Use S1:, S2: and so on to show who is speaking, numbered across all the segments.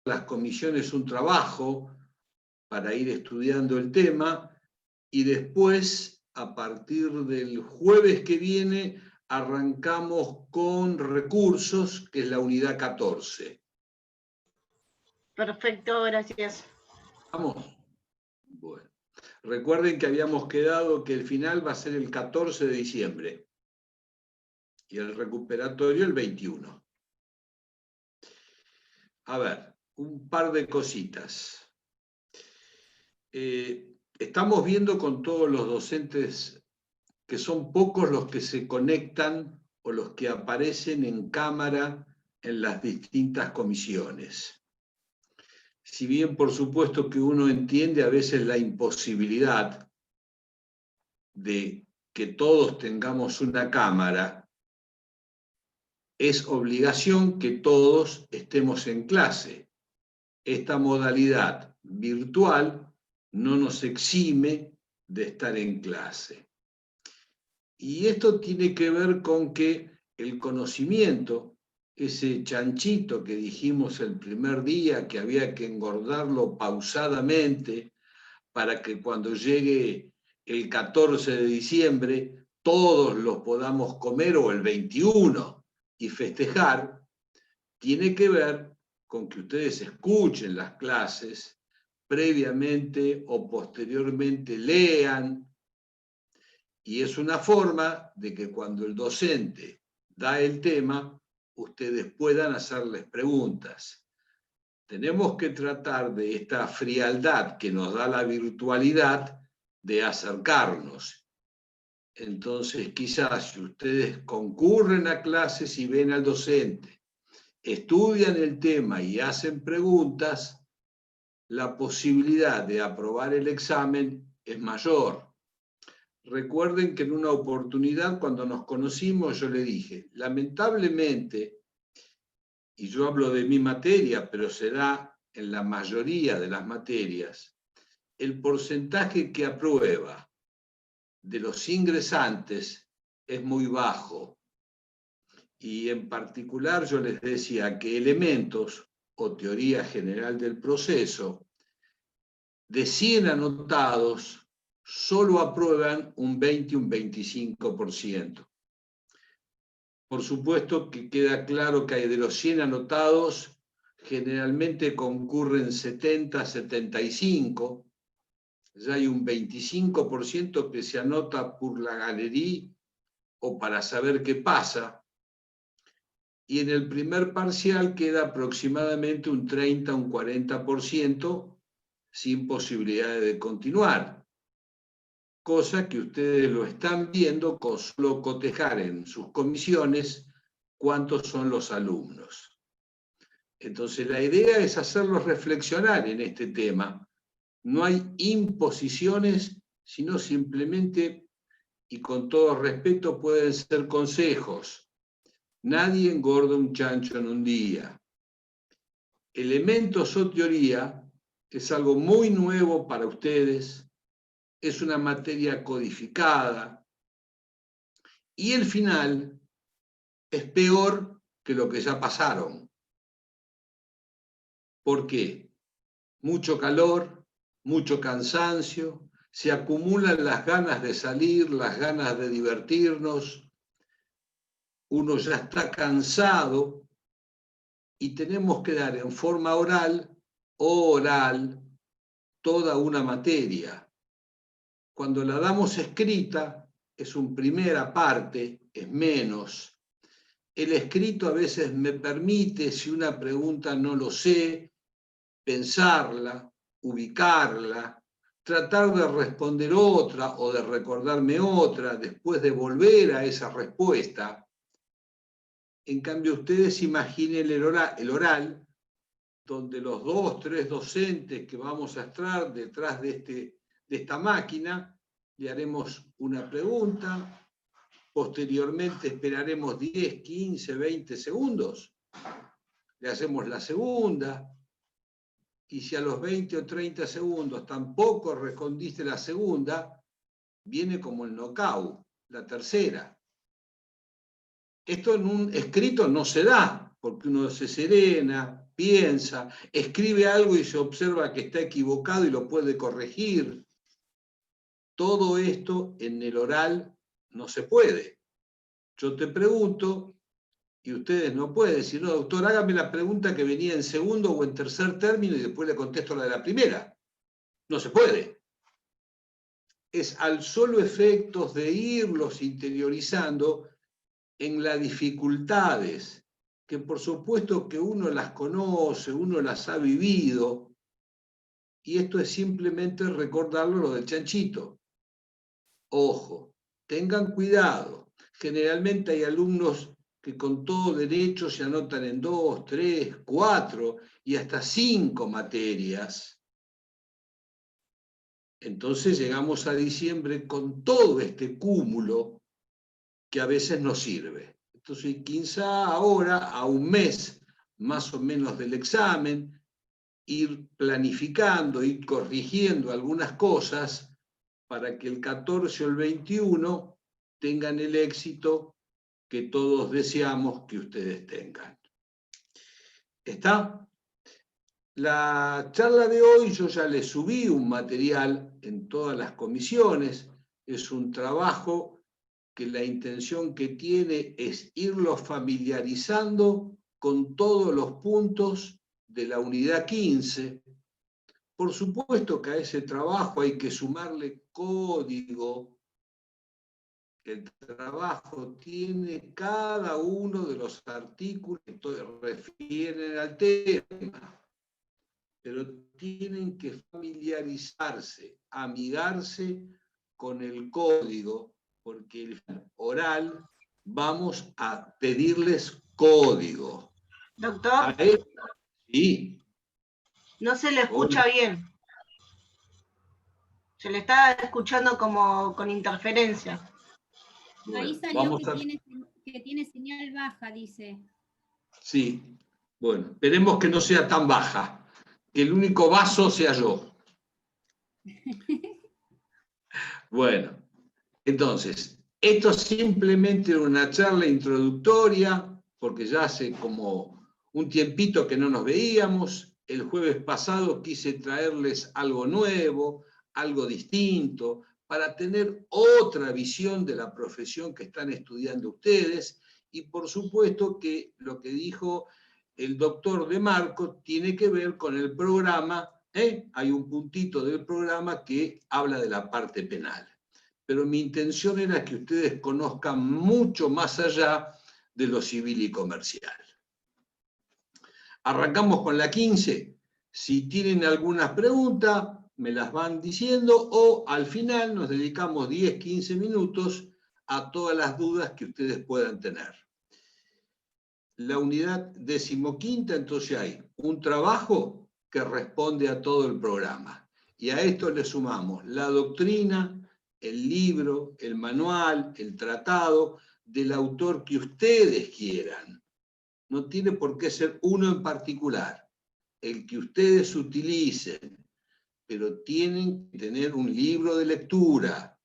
S1: las comisiones un trabajo para ir estudiando el tema y después, a partir del jueves que viene, arrancamos con recursos, que es la unidad 14.
S2: Perfecto, gracias.
S1: ¿Vamos? Bueno. Recuerden que habíamos quedado que el final va a ser el 14 de diciembre y el recuperatorio el 21. A ver, un par de cositas. Estamos viendo con todos los docentes que son pocos los que se conectan o los que aparecen en cámara en las distintas comisiones. Si bien, por supuesto, que uno entiende a veces la imposibilidad de que todos tengamos una cámara, es obligación que todos estemos en clase. Esta modalidad virtual no nos exime de estar en clase. Y esto tiene que ver con que el conocimiento, ese chanchito que dijimos el primer día, que había que engordarlo pausadamente para que cuando llegue el 14 de diciembre todos los podamos comer, o el 21, y festejar, tiene que ver con que ustedes escuchen las clases, previamente o posteriormente lean, y es una forma de que cuando el docente da el tema, ustedes puedan hacerles preguntas. Tenemos que tratar de esta frialdad que nos da la virtualidad de acercarnos. Entonces, quizás si ustedes concurren a clases y ven al docente, estudian el tema y hacen preguntas, la posibilidad de aprobar el examen es mayor. Recuerden que en una oportunidad, cuando nos conocimos, yo le dije, lamentablemente, y yo hablo de mi materia, pero se da en la mayoría de las materias, el porcentaje que aprueba de los ingresantes es muy bajo. Y en particular yo les decía que elementos o teoría general del proceso, de 100 anotados, solo aprueban un 20, un 25%. Por supuesto que queda claro que hay de los 100 anotados, generalmente concurren 70, 75, ya hay un 25% que se anota por la galería o para saber qué pasa, y en el primer parcial queda aproximadamente un 30, un 40% sin posibilidades de continuar, cosa que ustedes lo están viendo con solo cotejar en sus comisiones cuántos son los alumnos. Entonces la idea es hacerlos reflexionar en este tema. No hay imposiciones, sino simplemente, y con todo respeto, pueden ser consejos. Nadie engorda un chancho en un día. Elementos o teoría es algo muy nuevo para ustedes, es una materia codificada, y el final es peor que lo que ya pasaron. ¿Por qué? Mucho calor, mucho cansancio, se acumulan las ganas de salir, las ganas de divertirnos, uno ya está cansado y tenemos que dar en forma oral o oral toda una materia. Cuando la damos escrita, es una primera parte, es menos. El escrito a veces me permite, si una pregunta no lo sé, pensarla, ubicarla, tratar de responder otra o de recordarme otra, después de volver a esa respuesta. En cambio, ustedes imaginen el oral, donde los 2, 3 docentes que vamos a estar detrás de esta máquina, le haremos una pregunta, posteriormente esperaremos 10, 15, 20 segundos, le hacemos la segunda, y si a los 20 o 30 segundos tampoco respondiste la segunda, viene como el knockout, la tercera. Esto en un escrito no se da, porque uno se serena, piensa, escribe algo y se observa que está equivocado y lo puede corregir. Todo esto en el oral no se puede. Yo te pregunto y ustedes no pueden decir, no, doctor, hágame la pregunta que venía en segundo o en tercer término y después le contesto la de la primera. No se puede. Es al solo efecto de irlos interiorizando en las dificultades, que por supuesto que uno las conoce, uno las ha vivido, y esto es simplemente recordarlo lo del chanchito. Ojo, tengan cuidado. Generalmente hay alumnos que con todo derecho se anotan en 2, 3, 4 y hasta 5 materias. Entonces llegamos a diciembre con todo este cúmulo que a veces nos sirve. Entonces, quizá ahora, a un mes más o menos del examen, ir planificando, ir corrigiendo algunas cosas para que el 14 o el 21 tengan el éxito que todos deseamos que ustedes tengan. ¿Está? La charla de hoy yo ya le subí un material en todas las comisiones, es un trabajo que la intención que tiene es irlo familiarizando con todos los puntos de la unidad 15. Por supuesto que a ese trabajo hay que sumarle código. El trabajo tiene cada uno de los artículos que refieren al tema, pero tienen que familiarizarse, amigarse con el código, porque el oral vamos a pedirles código.
S2: Doctor,
S1: sí.
S2: No se le escucha bien. Se le está escuchando como con interferencia.
S3: Bueno, ahí salió que tiene señal baja, dice.
S1: Sí, bueno, esperemos que no sea tan baja, que el único vaso sea yo. Bueno, entonces, esto es simplemente una charla introductoria, porque ya hace como un tiempito que no nos veíamos. El jueves pasado quise traerles algo nuevo, algo distinto, para tener otra visión de la profesión que están estudiando ustedes, y por supuesto que lo que dijo el doctor De Marco tiene que ver con el programa. Hay un puntito del programa que habla de la parte penal. Pero mi intención era que ustedes conozcan mucho más allá de lo civil y comercial. Arrancamos con la 15. Si tienen alguna pregunta, me las van diciendo, o al final nos dedicamos 10, 15 minutos a todas las dudas que ustedes puedan tener. La unidad 15ª, entonces hay un trabajo que responde a todo el programa. Y a esto le sumamos la doctrina, el libro, el manual, el tratado del autor que ustedes quieran. No tiene por qué ser uno en particular, el que ustedes utilicen, pero tienen que tener un libro de lectura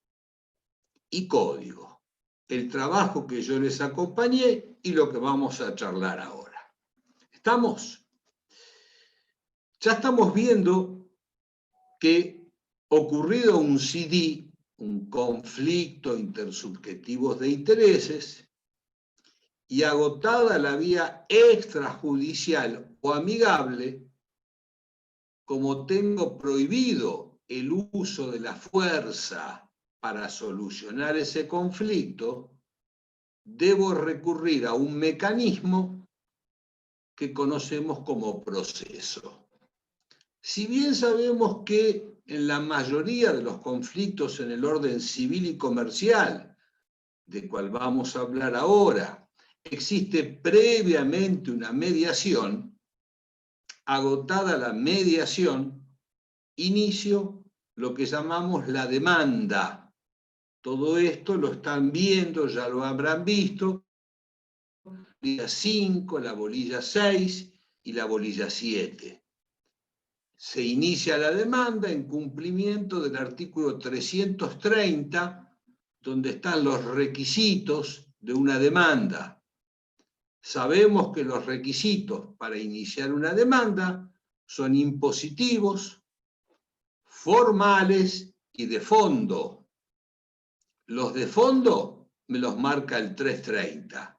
S1: y código. El trabajo que yo les acompañé y lo que vamos a charlar ahora. ¿Estamos? Ya estamos viendo que ocurrido un CD, un conflicto intersubjetivos de intereses, y agotada la vía extrajudicial o amigable, como tengo prohibido el uso de la fuerza para solucionar ese conflicto, debo recurrir a un mecanismo que conocemos como proceso. Si bien sabemos que en la mayoría de los conflictos en el orden civil y comercial, de cual vamos a hablar ahora, existe previamente una mediación, agotada la mediación, inicio lo que llamamos la demanda. Todo esto lo están viendo, ya lo habrán visto, la bolilla 5, la bolilla 6 y la bolilla 7. Se inicia la demanda en cumplimiento del artículo 330, donde están los requisitos de una demanda. Sabemos que los requisitos para iniciar una demanda son impositivos, formales y de fondo. Los de fondo me los marca el 330.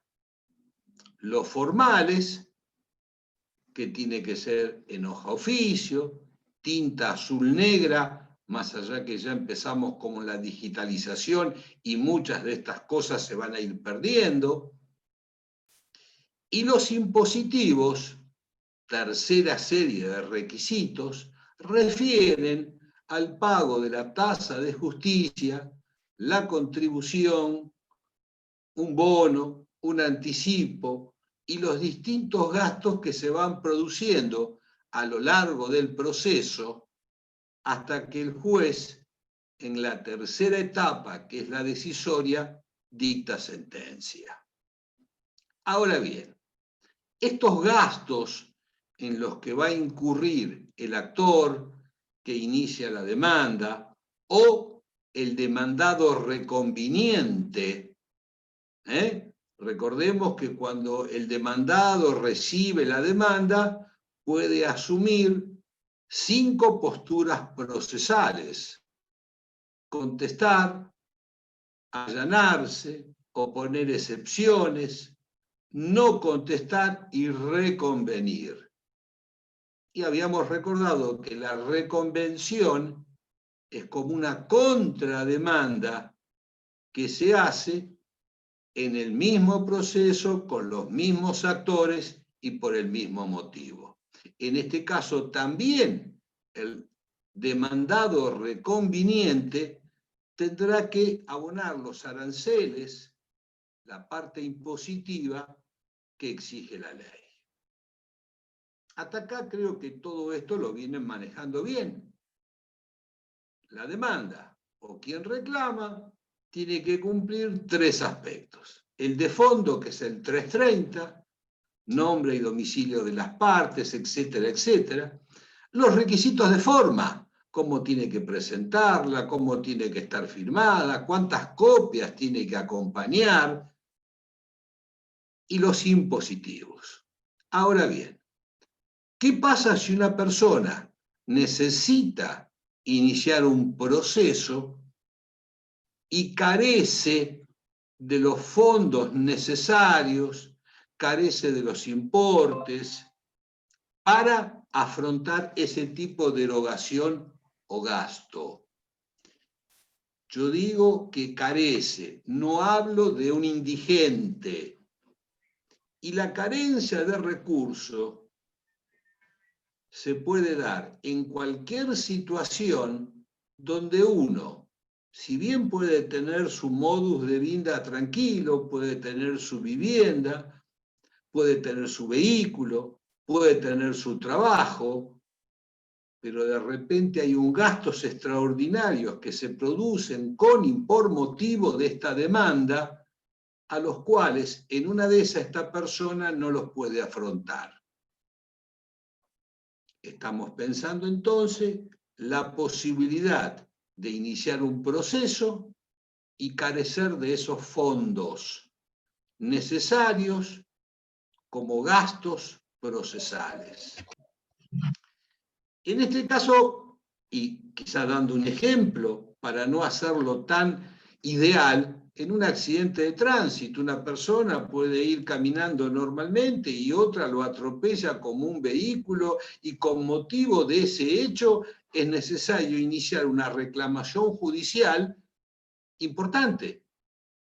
S1: Los formales, que tiene que ser en hoja oficio, tinta azul negra, más allá que ya empezamos con la digitalización y muchas de estas cosas se van a ir perdiendo. Y los impositivos, tercera serie de requisitos, refieren al pago de la tasa de justicia, la contribución, un bono, un anticipo y los distintos gastos que se van produciendo a lo largo del proceso hasta que el juez, en la tercera etapa, que es la decisoria, dicta sentencia. Ahora bien, estos gastos en los que va a incurrir el actor que inicia la demanda o el demandado reconviniente, recordemos que cuando el demandado recibe la demanda puede asumir 5 posturas procesales: contestar, allanarse, oponer excepciones, no contestar y reconvenir. Y habíamos recordado que la reconvención es como una contrademanda que se hace en el mismo proceso, con los mismos actores y por el mismo motivo. En este caso también el demandado reconviniente tendrá que abonar los aranceles, la parte impositiva que exige la ley. Hasta acá creo que todo esto lo vienen manejando bien. La demanda o quien reclama tiene que cumplir 3 aspectos. El de fondo, que es el 330, nombre y domicilio de las partes, etcétera, etcétera. Los requisitos de forma, cómo tiene que presentarla, cómo tiene que estar firmada, cuántas copias tiene que acompañar, y los impositivos. Ahora bien, ¿qué pasa si una persona necesita iniciar un proceso y carece de los fondos necesarios, carece de los importes para afrontar ese tipo de erogación o gasto? Yo digo que carece, no hablo de un indigente. Y la carencia de recursos se puede dar en cualquier situación donde uno, si bien puede tener su modus de vida tranquilo, puede tener su vivienda, puede tener su vehículo, puede tener su trabajo, pero de repente hay gastos extraordinarios que se producen con y por motivo de esta demanda, a los cuales en una de esas esta persona no los puede afrontar. Estamos pensando entonces la posibilidad de iniciar un proceso y carecer de esos fondos necesarios como gastos procesales. En este caso, y quizá dando un ejemplo para no hacerlo tan ideal, en un accidente de tránsito una persona puede ir caminando normalmente y otra lo atropella como un vehículo, y con motivo de ese hecho es necesario iniciar una reclamación judicial importante.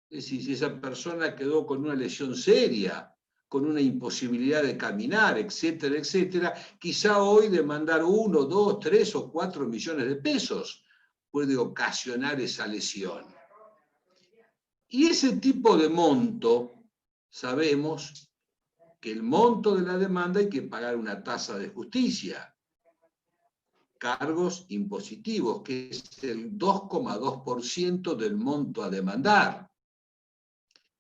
S1: Es decir, si esa persona quedó con una lesión seria, con una imposibilidad de caminar, etcétera, etcétera, quizá hoy demandar 1, 2, 3 o 4 millones de pesos puede ocasionar esa lesión. Y ese tipo de monto, sabemos que el monto de la demanda hay que pagar una tasa de justicia, cargos impositivos, que es el 2,2% del monto a demandar.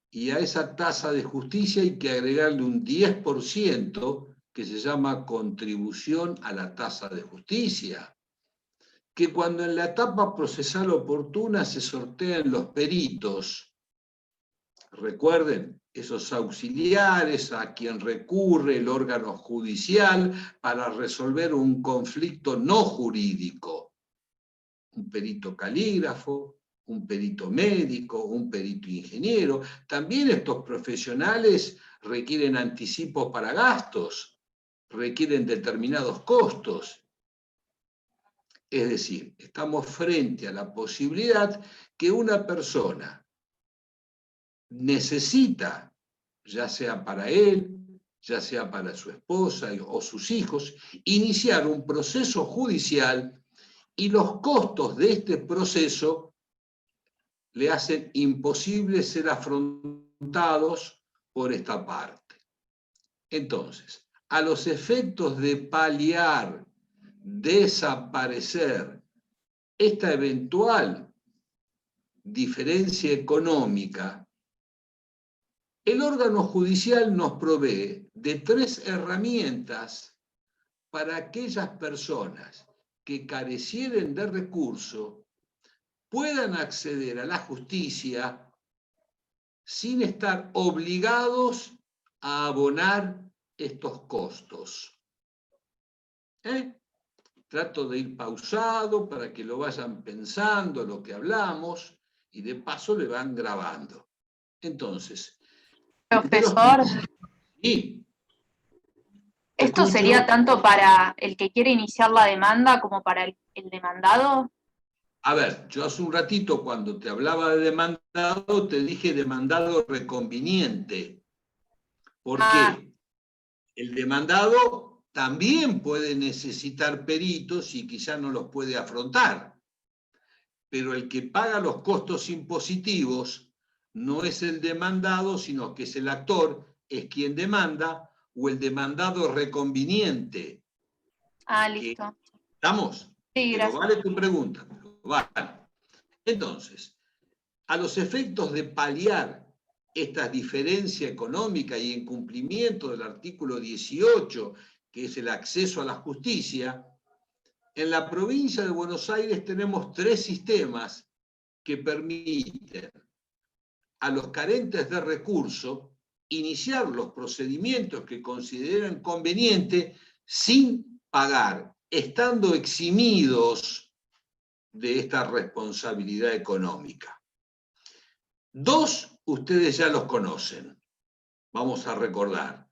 S1: Y a esa tasa de justicia hay que agregarle un 10% que se llama contribución a la tasa de justicia, que cuando en la etapa procesal oportuna se sortean los peritos Recuerden, esos auxiliares a quien recurre el órgano judicial para resolver un conflicto no jurídico. Un perito calígrafo, un perito médico, un perito ingeniero. También estos profesionales requieren anticipos para gastos, requieren determinados costos. Es decir, estamos frente a la posibilidad que una persona necesita, ya sea para él, ya sea para su esposa o sus hijos, iniciar un proceso judicial y los costos de este proceso le hacen imposible ser afrontados por esta parte. Entonces, a los efectos de paliar, desaparecer esta eventual diferencia económica, el órgano judicial nos provee de 3 herramientas para aquellas personas que carecieren de recurso puedan acceder a la justicia sin estar obligados a abonar estos costos. Trato de ir pausado para que lo vayan pensando, lo que hablamos, y de paso le van grabando. Entonces,
S4: profesor,
S1: sí.
S4: ¿Esto sería tanto para el que quiere iniciar la demanda como para el demandado?
S1: A ver, yo hace un ratito cuando te hablaba de demandado, te dije demandado reconveniente. ¿Por qué? El demandado también puede necesitar peritos y quizá no los puede afrontar. Pero el que paga los costos impositivos no es el demandado, sino que es el actor, es quien demanda, o el demandado reconveniente.
S4: Listo.
S1: ¿Estamos?
S4: Sí, gracias.
S1: Pero vale tu pregunta. Vale. Entonces, a los efectos de paliar esta diferencia económica y incumplimiento del artículo 18, que es el acceso a la justicia, en la provincia de Buenos Aires tenemos 3 sistemas que permiten a los carentes de recursos iniciar los procedimientos que consideren conveniente sin pagar, estando eximidos de esta responsabilidad económica. 2, ustedes ya los conocen. Vamos a recordar.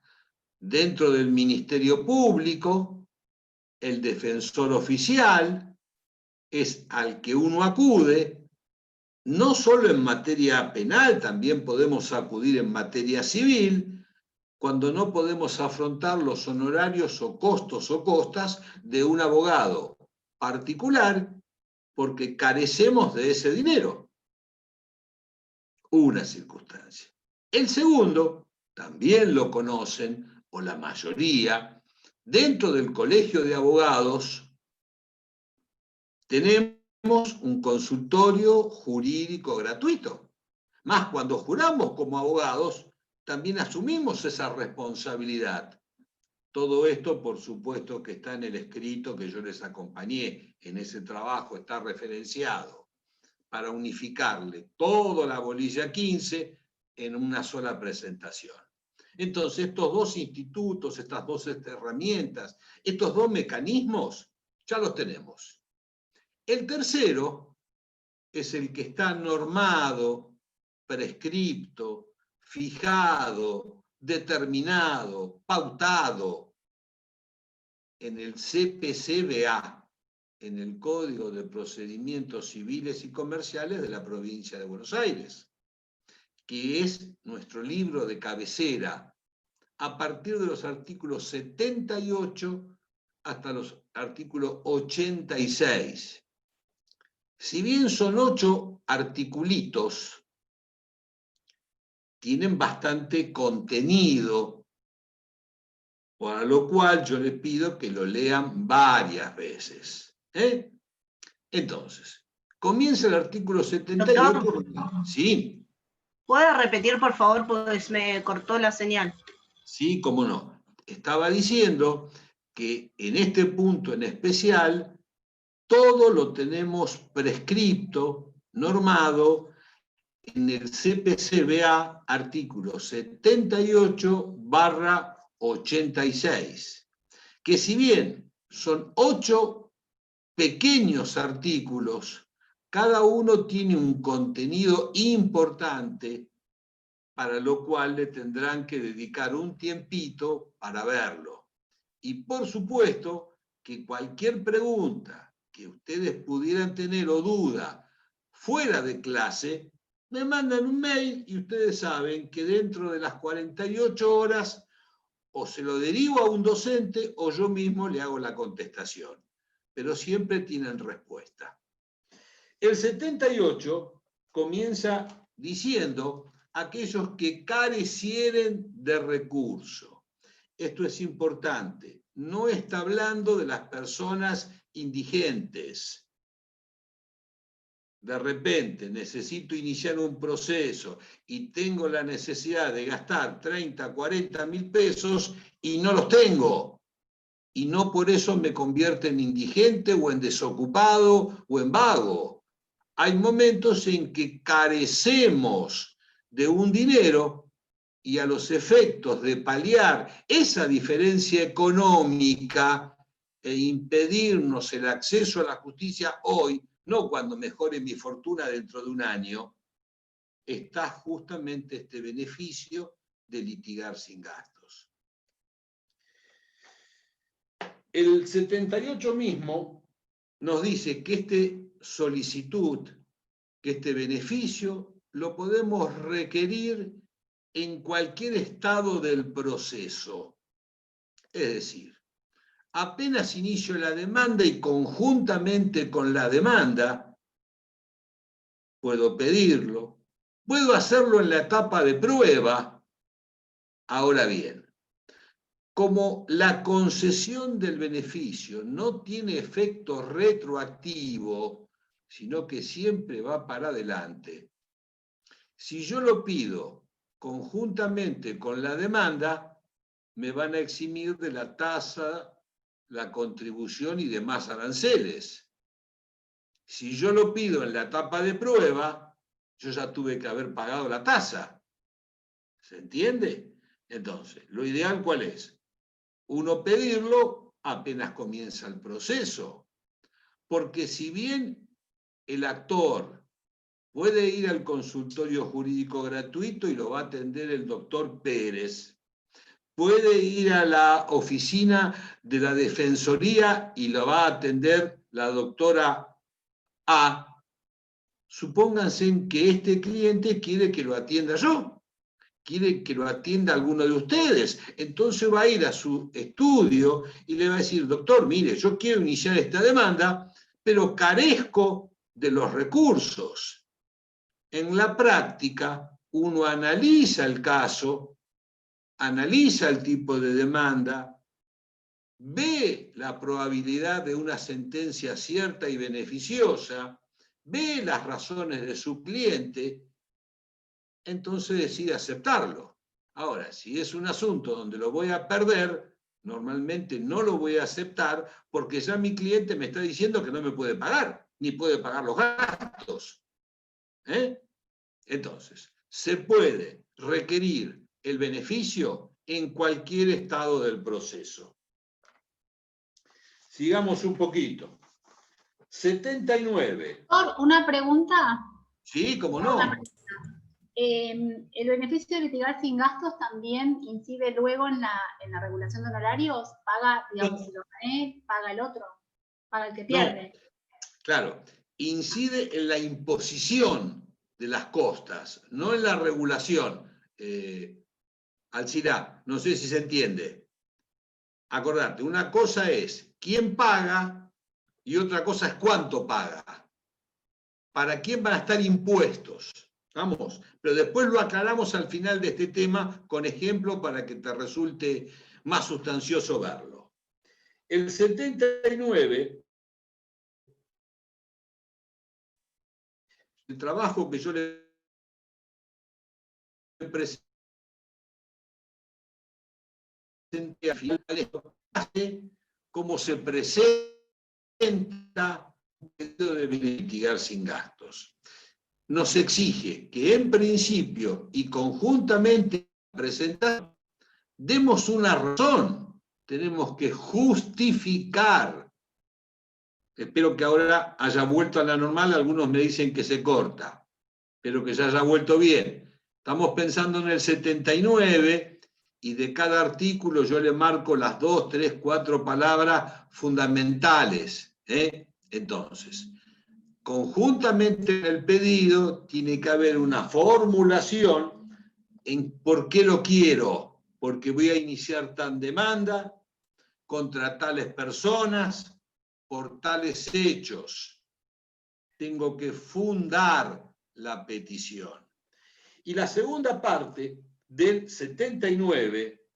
S1: Dentro del Ministerio Público, el defensor oficial es al que uno acude, no solo en materia penal, también podemos acudir en materia civil, cuando no podemos afrontar los honorarios o costos o costas de un abogado particular porque carecemos de ese dinero. Una circunstancia. El segundo, también lo conocen, o la mayoría, dentro del Colegio de Abogados tenemos un consultorio jurídico gratuito. Más cuando juramos como abogados, también asumimos esa responsabilidad. Todo esto, por supuesto, que está en el escrito que yo les acompañé. En ese trabajo está referenciado para unificarle toda la bolilla 15 en una sola presentación. Entonces, estos 2 institutos, estas 2 herramientas, estos 2 mecanismos, ya los tenemos. El tercero es el que está normado, prescripto, fijado, determinado, pautado en el CPCBA, en el Código de Procedimientos Civiles y Comerciales de la provincia de Buenos Aires, que es nuestro libro de cabecera, a partir de los artículos 78 hasta los artículos 86. Si bien son 8 articulitos, tienen bastante contenido, para lo cual yo les pido que lo lean varias veces. Entonces, comienza el artículo 78.
S2: Doctor,
S1: sí.
S2: ¿puede repetir, por favor? Pues me cortó la señal.
S1: Sí, cómo no. Estaba diciendo que en este punto en especial, todo lo tenemos prescripto, normado, en el CPC-BA artículo 78/86, que si bien son 8 pequeños artículos, cada uno tiene un contenido importante, para lo cual le tendrán que dedicar un tiempito para verlo. Y por supuesto que cualquier pregunta que ustedes pudieran tener o duda fuera de clase, me mandan un mail y ustedes saben que dentro de las 48 horas o se lo derivo a un docente o yo mismo le hago la contestación. Pero siempre tienen respuesta. El 78 comienza diciendo aquellos que carecieren de recurso. Esto es importante. No está hablando de las personas indigentes. De repente necesito iniciar un proceso y tengo la necesidad de gastar 30, 40 mil pesos y no los tengo. Y no por eso me convierte en indigente o en desocupado o en vago. Hay momentos en que carecemos de un dinero y a los efectos de paliar esa diferencia económica e impedirnos el acceso a la justicia hoy, no cuando mejore mi fortuna dentro de un año, está justamente este beneficio de litigar sin gastos. El 78 mismo nos dice que esta solicitud, que este beneficio, lo podemos requerir en cualquier estado del proceso. Es decir, apenas inicio la demanda y conjuntamente con la demanda, puedo pedirlo, puedo hacerlo en la etapa de prueba. Ahora bien, como la concesión del beneficio no tiene efecto retroactivo, sino que siempre va para adelante, si yo lo pido conjuntamente con la demanda, me van a eximir de la tasa, la contribución y demás aranceles. Si yo lo pido en la etapa de prueba, yo ya tuve que haber pagado la tasa. ¿Se entiende? Entonces, lo ideal, ¿cuál es? Uno pedirlo apenas comienza el proceso. Porque si bien el actor puede ir al consultorio jurídico gratuito y lo va a atender el doctor Pérez, puede ir a la oficina de la Defensoría y lo va a atender la doctora A, supónganse que este cliente quiere que lo atienda yo, quiere que lo atienda alguno de ustedes. Entonces va a ir a su estudio y le va a decir, doctor, mire, yo quiero iniciar esta demanda, pero carezco de los recursos. En la práctica, uno analiza el caso, analiza el tipo de demanda, ve la probabilidad de una sentencia cierta y beneficiosa, ve las razones de su cliente, entonces decide aceptarlo. Ahora, si es un asunto donde lo voy a perder, normalmente no lo voy a aceptar porque ya mi cliente me está diciendo que no me puede pagar, ni puede pagar los gastos. Entonces, se puede requerir el beneficio en cualquier estado del proceso. Sigamos un poquito. 79.
S3: Una pregunta.
S1: Sí, cómo no.
S3: ¿El beneficio de litigar sin gastos también incide luego en la regulación de honorarios? ¿Paga, digamos, si lo gané, paga el otro? ¿Paga el que pierde?
S1: No, claro, incide en la imposición de las costas, no en la regulación. Alcirá, no sé si se entiende. Acordate, una cosa es quién paga y otra cosa es cuánto paga. ¿Para quién van a estar impuestos? Vamos, pero después lo aclaramos al final de este tema con ejemplo para que te resulte más sustancioso verlo. El 79, el trabajo que yo le presenté al final de cómo se presenta un pedido de litigar sin gastos. nos exige que en principio y conjuntamente presentar, demos una razón. Tenemos que justificar. Espero que ahora haya vuelto a la normal. Algunos me dicen que se corta. Espero que ya haya vuelto bien. Estamos pensando en el 79 y de cada artículo yo le marco las 2, 3, 4 palabras fundamentales. Entonces, conjuntamente en el pedido tiene que haber una formulación en por qué lo quiero. Porque voy a iniciar tal demanda contra tales personas por tales hechos. Tengo que fundar la petición. Y la segunda parte del 79,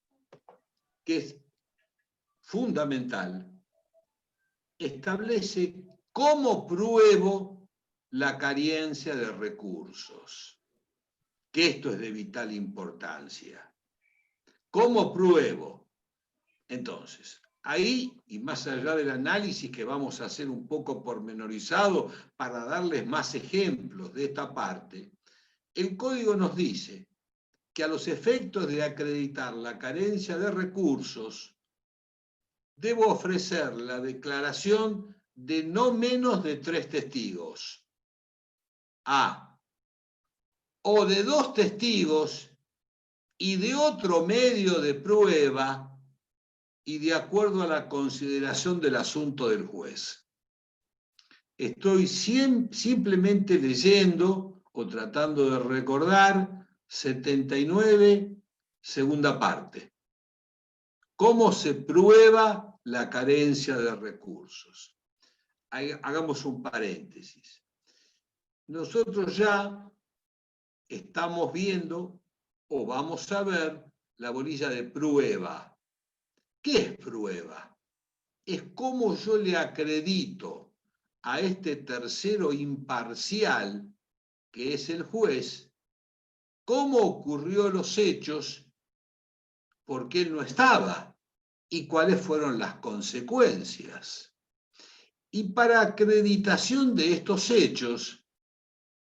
S1: que es fundamental, establece cómo pruebo la carencia de recursos, que esto es de vital importancia. ¿Cómo pruebo? Entonces, ahí, y más allá del análisis que vamos a hacer un poco pormenorizado para darles más ejemplos de esta parte, el código nos dice que a los efectos de acreditar la carencia de recursos, debo ofrecer la declaración de no menos de 3 testigos. O de 2 testigos y de otro medio de prueba y de acuerdo a la consideración del asunto del juez. Estoy simplemente leyendo o tratando de recordar 79, segunda parte. ¿Cómo se prueba la carencia de recursos? Hagamos un paréntesis. Nosotros ya estamos viendo o vamos a ver la bolilla de prueba. ¿Qué es prueba? Es cómo yo le acredito a este tercero imparcial, que es el juez, cómo ocurrió los hechos, por qué él no estaba y cuáles fueron las consecuencias. Y para acreditación de estos hechos,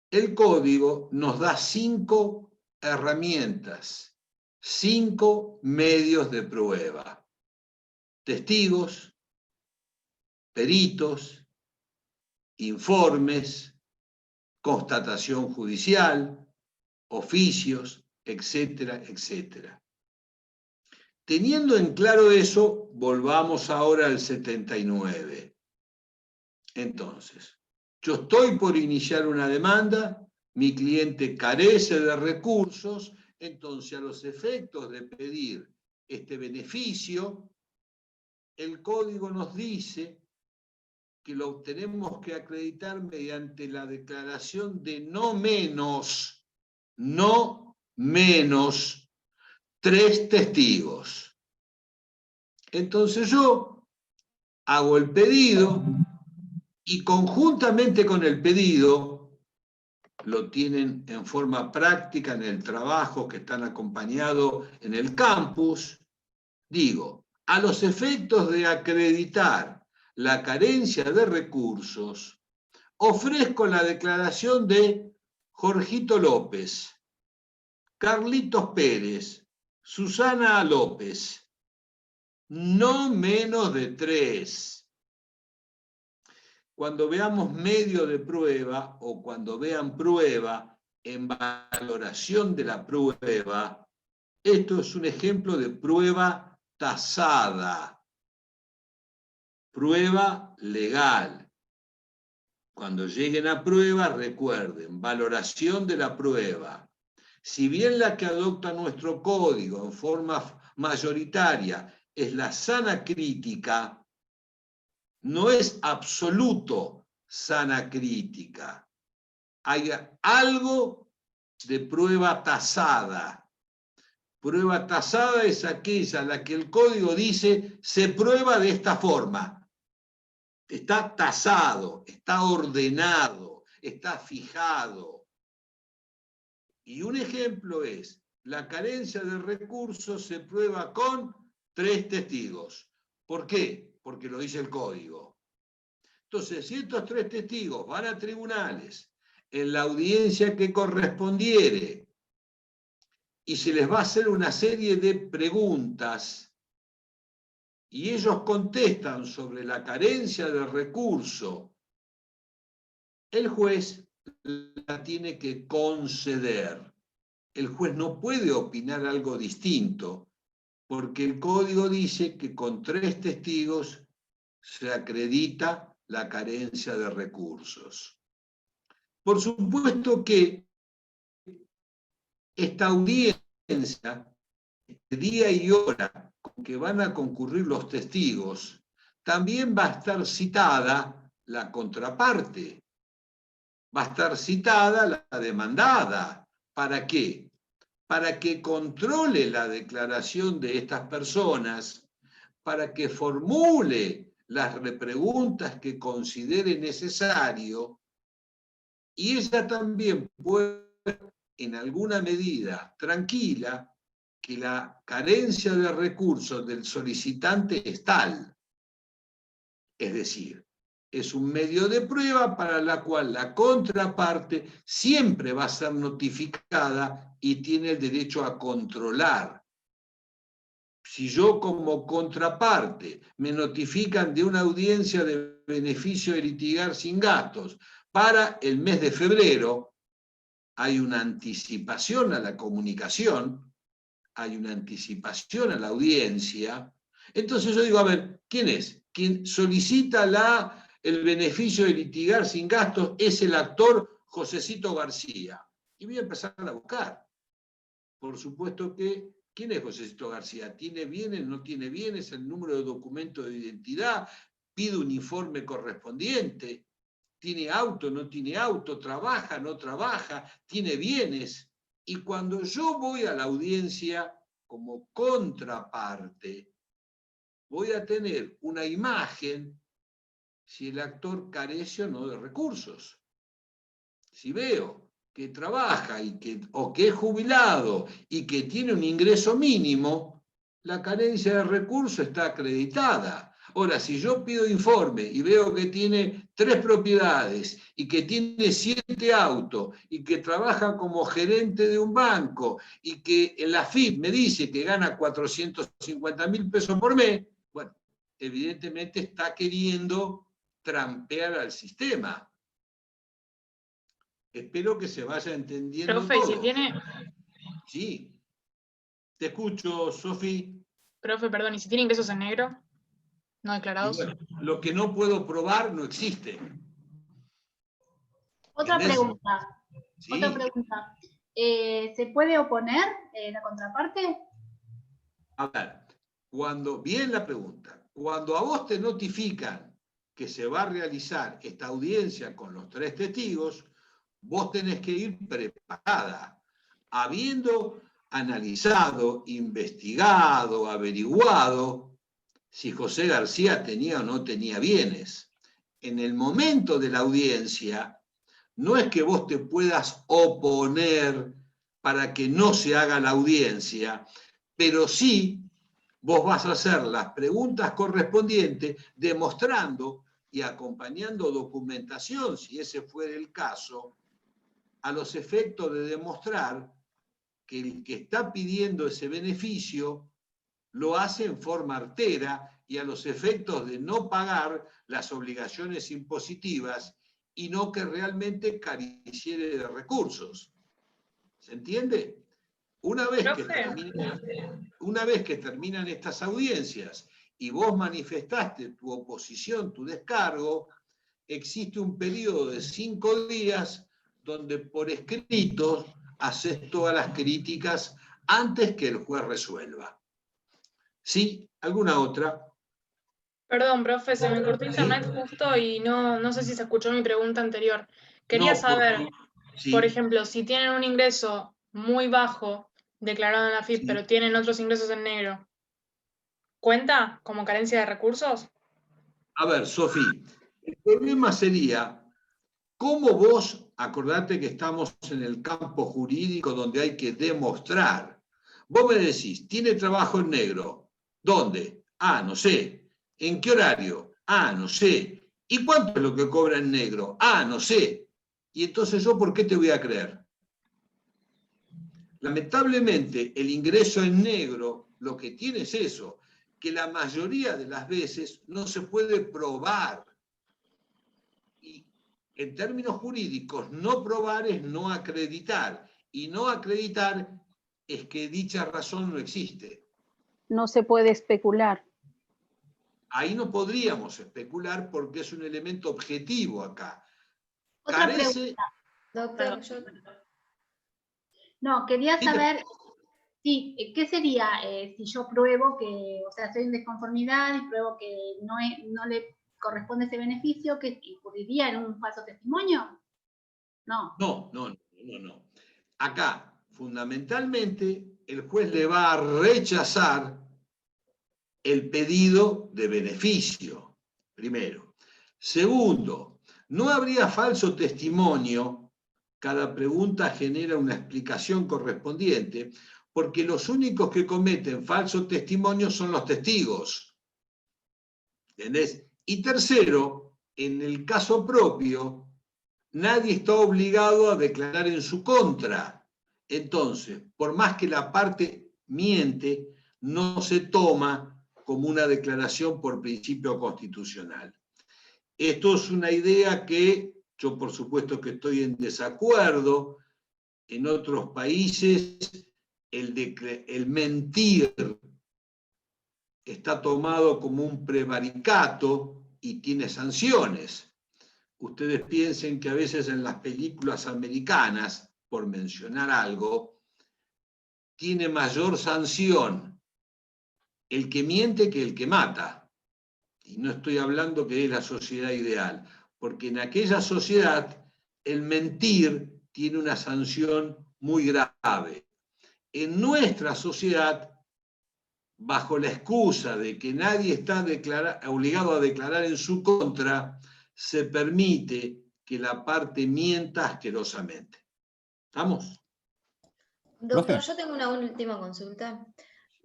S1: el código nos da 5 herramientas, 5 medios de prueba. Testigos, peritos, informes, constatación judicial, oficios, etcétera, etcétera. Teniendo en claro eso, volvamos ahora al 79. Entonces, yo estoy por iniciar una demanda, mi cliente carece de recursos, entonces a los efectos de pedir este beneficio, el código nos dice que lo tenemos que acreditar mediante la declaración de no menos 3 testigos. Entonces yo hago el pedido y conjuntamente con el pedido, lo tienen en forma práctica en el trabajo que están acompañados en el campus, digo, a los efectos de acreditar la carencia de recursos, ofrezco la declaración de Jorgito López, Carlitos Pérez, Susana López, no menos de 3. Cuando veamos medio de prueba o cuando vean prueba en valoración de la prueba, esto es un ejemplo de prueba tasada, prueba legal. Cuando lleguen a prueba, recuerden, valoración de la prueba. Si bien la que adopta nuestro código en forma mayoritaria es la sana crítica, no es absoluto sana crítica. Hay algo de prueba tasada. Prueba tasada es aquella en la que el código dice se prueba de esta forma. Está tasado, está ordenado, está fijado. Y un ejemplo es, la carencia de recursos se prueba con 3 testigos. ¿Por qué? Porque lo dice el código. Entonces, si estos 3 testigos van a tribunales en la audiencia que correspondiere y se les va a hacer una serie de preguntas y ellos contestan sobre la carencia de recurso, el juez la tiene que conceder. El juez no puede opinar algo distinto, porque el código dice que con 3 testigos se acredita la carencia de recursos. Por supuesto que esta audiencia, el día y hora con que van a concurrir los testigos, también va a estar citada la contraparte, va a estar citada la demandada. ¿Para qué? Para que controle la declaración de estas personas, para que formule las repreguntas que considere necesario, y ella también puede, en alguna medida, tranquila, que la carencia de recursos del solicitante es tal. Es decir, es un medio de prueba para la cual la contraparte siempre va a ser notificada y tiene el derecho a controlar. Si yo como contraparte me notifican de una audiencia de beneficio de litigar sin gastos para el mes de febrero, hay una anticipación a la comunicación, hay una anticipación a la audiencia. Entonces yo digo, a ver, ¿quién es? Quien solicita el beneficio de litigar sin gastos es el actor Josecito García. Y voy a empezar a buscar. Por supuesto que, ¿quién es Josecito García? ¿Tiene bienes, no tiene bienes? ¿El número de documento de identidad? ¿Pide un informe correspondiente? ¿Tiene auto, no tiene auto? ¿Trabaja, no trabaja? ¿Tiene bienes? Y cuando yo voy a la audiencia como contraparte, voy a tener una imagen si el actor carece o no de recursos. Si veo que trabaja o que es jubilado y que tiene un ingreso mínimo, la carencia de recursos está acreditada. Ahora, si yo pido informe y veo que tiene 3 propiedades y que tiene 7 autos y que trabaja como gerente de un banco y que en la AFIP me dice que gana 450.000 pesos por mes, bueno, evidentemente está queriendo trampear al sistema. Espero que se vaya entendiendo
S5: Profe,
S1: todo.
S5: ¿y si tiene...
S1: Sí. Te escucho, Sofi.
S5: Profe, perdón, ¿y si tiene ingresos en negro? ¿No declarados?
S1: Bueno, lo que no puedo probar no existe.
S3: Otra
S1: ¿Entendés?
S3: pregunta.
S1: Sí.
S3: Otra pregunta. ¿Se puede oponer la contraparte?
S1: A ver, bien la pregunta. Cuando a vos te notifican que se va a realizar esta audiencia con los 3 testigos, vos tenés que ir preparada, habiendo analizado, investigado, averiguado si José García tenía o no tenía bienes. En el momento de la audiencia, no es que vos te puedas oponer para que no se haga la audiencia, pero sí vos vas a hacer las preguntas correspondientes demostrando y acompañando documentación, si ese fuera el caso, a los efectos de demostrar que el que está pidiendo ese beneficio lo hace en forma artera y a los efectos de no pagar las obligaciones impositivas y no que realmente careciere de recursos. ¿Se entiende? Una vez que terminan estas audiencias y vos manifestaste tu oposición, tu descargo, existe un periodo de 5 días donde por escrito haces todas las críticas antes que el juez resuelva. ¿Sí? ¿Alguna otra?
S5: Perdón, profe, se me cortó internet justo y no sé si se escuchó mi pregunta anterior. Quería saber,
S1: sí.
S5: por ejemplo, si tienen un ingreso muy bajo declarado en la AFIP,
S1: Sí.
S5: pero tienen otros ingresos en negro, ¿cuenta como carencia de recursos?
S1: A ver, Sofi, el problema sería, ¿cómo vos, acordate que estamos en el campo jurídico donde hay que demostrar? Vos me decís, ¿tiene trabajo en negro? ¿Dónde? Ah, no sé. ¿En qué horario? Ah, no sé. ¿Y cuánto es lo que cobra en negro? Ah, no sé. Y entonces yo, ¿por qué te voy a creer? Lamentablemente, el ingreso en negro lo que tiene es eso, que la mayoría de las veces no se puede probar. Y en términos jurídicos, no probar es no acreditar. Y no acreditar es que dicha razón no existe.
S6: No se puede especular.
S1: Ahí no podríamos especular porque es un elemento objetivo acá.
S3: Otra
S1: Carece...
S3: pregunta.
S7: Doctor, yo...
S3: No, quería
S1: Sí,
S3: saber, sí, ¿qué sería si yo pruebo que, o sea, estoy en desconformidad y pruebo que no le corresponde ese beneficio, que incurriría en un falso testimonio? No.
S1: No. Acá, fundamentalmente, el juez le va a rechazar el pedido de beneficio, primero. Segundo, no habría falso testimonio. Cada pregunta genera una explicación correspondiente, porque los únicos que cometen falso testimonio son los testigos. ¿Entendés? Y tercero, en el caso propio, nadie está obligado a declarar en su contra. Entonces, por más que la parte miente, no se toma como una declaración por principio constitucional. Esto es una idea que yo, por supuesto, que estoy en desacuerdo. En otros países, el mentir está tomado como un prevaricato y tiene sanciones. Ustedes piensen que a veces en las películas americanas, por mencionar algo, tiene mayor sanción el que miente que el que mata. Y no estoy hablando que es la sociedad ideal, porque en aquella sociedad el mentir tiene una sanción muy grave. En nuestra sociedad, bajo la excusa de que nadie está obligado a declarar en su contra, se permite que la parte mienta asquerosamente. ¿Estamos?
S7: Doctor,
S8: Profe.
S7: yo tengo una última consulta.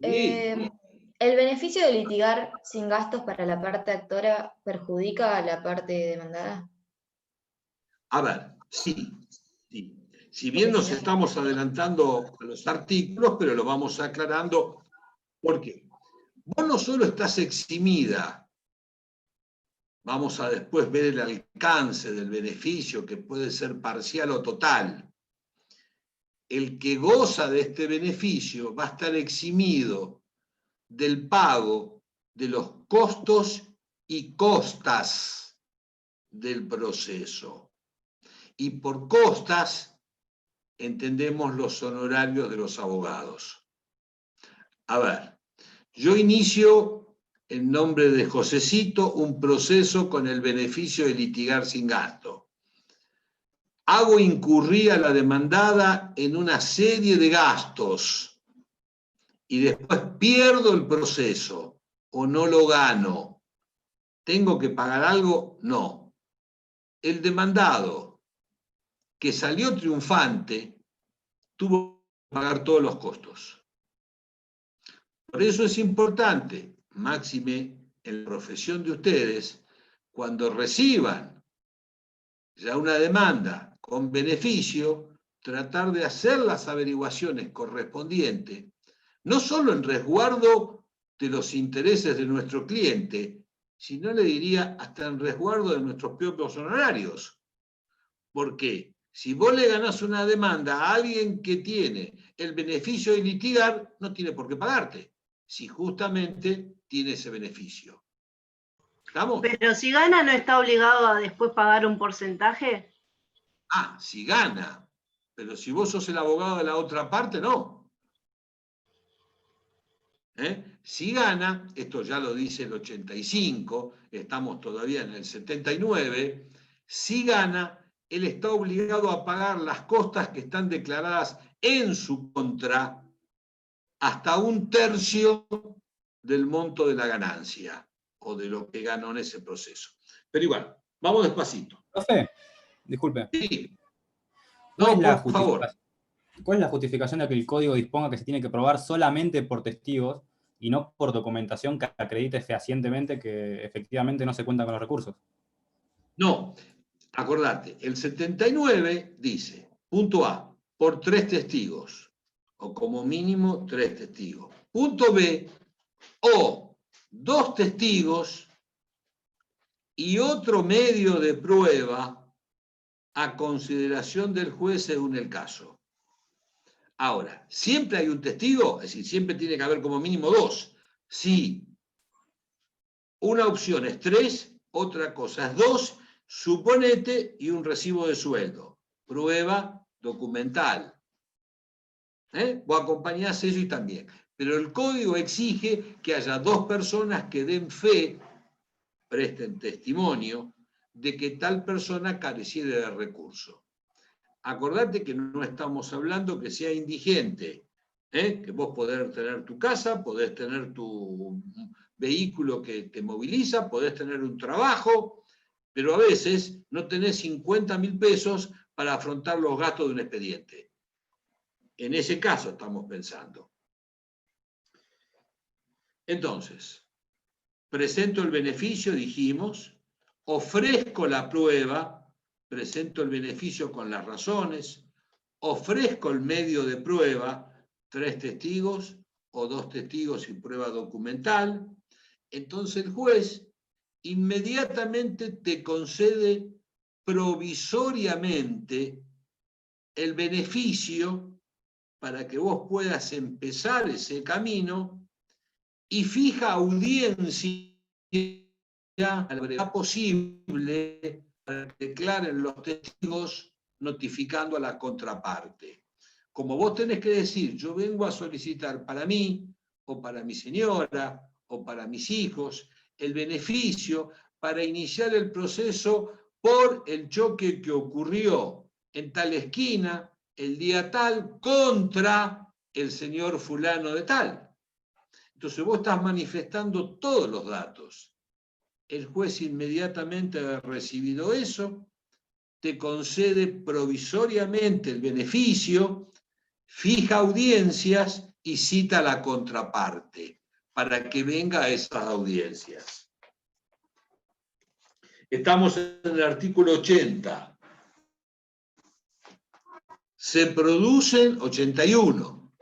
S1: Sí.
S7: ¿El beneficio de litigar sin gastos para la parte actora perjudica a la parte demandada?
S1: A ver, sí. Si bien nos estamos adelantando a los artículos, pero lo vamos aclarando. ¿Por qué? Vos no solo estás eximida, vamos a después ver el alcance del beneficio, que puede ser parcial o total. El que goza de este beneficio va a estar eximido del pago de los costos y costas del proceso. Y por costas entendemos los honorarios de los abogados. A ver, yo inicio en nombre de Josecito un proceso con el beneficio de litigar sin gasto. Hago incurrir a la demandada en una serie de gastos y después pierdo el proceso o no lo gano. ¿Tengo que pagar algo? No. El demandado que salió triunfante tuvo que pagar todos los costos. Por eso es importante, máxime en la profesión de ustedes, cuando reciban ya una demanda con beneficio, tratar de hacer las averiguaciones correspondientes, no solo en resguardo de los intereses de nuestro cliente, sino le diría hasta en resguardo de nuestros propios honorarios. Porque si vos le ganás una demanda a alguien que tiene el beneficio de litigar, no tiene por qué pagarte, si justamente tiene ese beneficio. ¿Estamos?
S2: Pero si gana, ¿no está obligado a después pagar un porcentaje?
S1: Ah, si gana. Pero si vos sos el abogado de la otra parte, no. Si gana, esto ya lo dice el 85, estamos todavía en el 79, si gana, él está obligado a pagar las costas que están declaradas en su contra hasta 1/3 del monto de la ganancia o de lo que ganó en ese proceso. Pero igual, vamos despacito.
S8: Profe, disculpe.
S1: Sí.
S8: ¿Cuál
S1: No,
S8: es
S1: por favor.
S8: ¿Cuál es la justificación de que el código disponga que se tiene que probar solamente por testigos y no por documentación que acredite fehacientemente que efectivamente no se cuenta con los recursos?
S1: No, Acordate, el 79 dice, punto A, por 3 testigos, o como mínimo 3 testigos. Punto B, o 2 testigos y otro medio de prueba a consideración del juez según el caso. Ahora, ¿siempre hay un testigo? Es decir, siempre tiene que haber como mínimo 2. Sí. Una opción es 3, otra cosa es 2, suponete, y un recibo de sueldo. Prueba documental. Vos acompañás eso y también. Pero el código exige que haya 2 personas que den fe, presten testimonio, de que tal persona careciera de recurso. Acordate que no estamos hablando que sea indigente, que vos podés tener tu casa, podés tener tu vehículo que te moviliza, podés tener un trabajo, pero a veces no tenés 50.000 pesos para afrontar los gastos de un expediente. En ese caso estamos pensando. Entonces, presento el beneficio, dijimos, ofrezco la prueba, presento el beneficio con las razones, ofrezco el medio de prueba, 3 testigos o 2 testigos y prueba documental. Entonces el juez inmediatamente te concede provisoriamente el beneficio para que vos puedas empezar ese camino y fija audiencia a la brevedad posible para que declaren los testigos notificando a la contraparte. Como vos tenés que decir, yo vengo a solicitar para mí, o para mi señora, o para mis hijos, el beneficio para iniciar el proceso por el choque que ocurrió en tal esquina, el día tal, contra el señor fulano de tal. Entonces vos estás manifestando todos los datos. El juez inmediatamente ha recibido eso, te concede provisoriamente el beneficio, fija audiencias y cita a la contraparte para que venga a esas audiencias. Estamos en el artículo 80. Se producen, 81,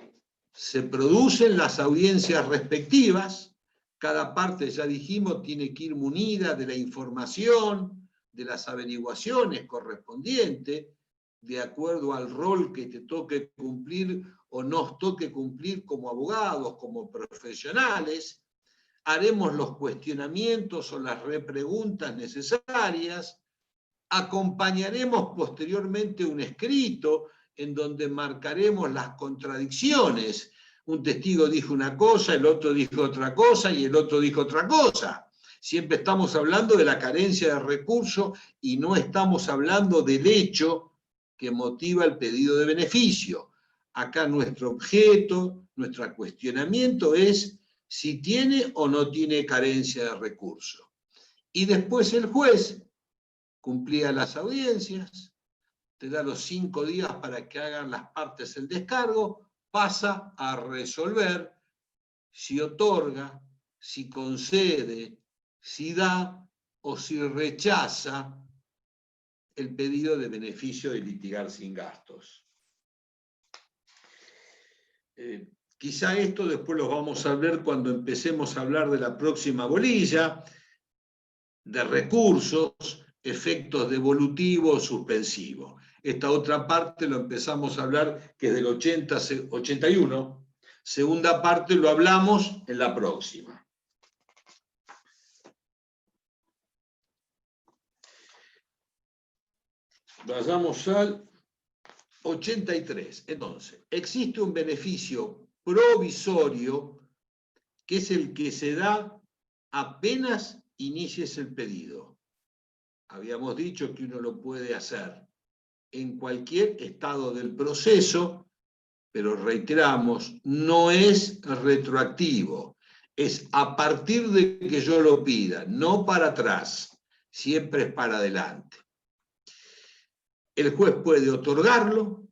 S1: se producen las audiencias respectivas. Cada parte, ya dijimos, tiene que ir munida de la información, de las averiguaciones correspondientes, de acuerdo al rol que te toque cumplir o nos toque cumplir como abogados, como profesionales. Haremos los cuestionamientos o las repreguntas necesarias. Acompañaremos posteriormente un escrito en donde marcaremos las contradicciones. Un testigo dijo una cosa, el otro dijo otra cosa y el otro dijo otra cosa. Siempre estamos hablando de la carencia de recursos y no estamos hablando del hecho que motiva el pedido de beneficio. Acá nuestro objeto, nuestro cuestionamiento es si tiene o no tiene carencia de recursos. Y después el juez cumplía las audiencias, te da los 5 días para que hagan las partes el descargo, pasa a resolver si otorga, si concede, si da o si rechaza el pedido de beneficio de litigar sin gastos. Quizá esto después lo vamos a ver cuando empecemos a hablar de la próxima bolilla, de recursos, efectos devolutivos, suspensivos. Esta otra parte lo empezamos a hablar, que es del 81. Segunda parte lo hablamos en la próxima. Vayamos al 83. Entonces, existe un beneficio provisorio que es el que se da apenas inicies el pedido. Habíamos dicho que uno lo puede hacer en cualquier estado del proceso, pero reiteramos, no es retroactivo. Es a partir de que yo lo pida, no para atrás, siempre es para adelante. El juez puede otorgarlo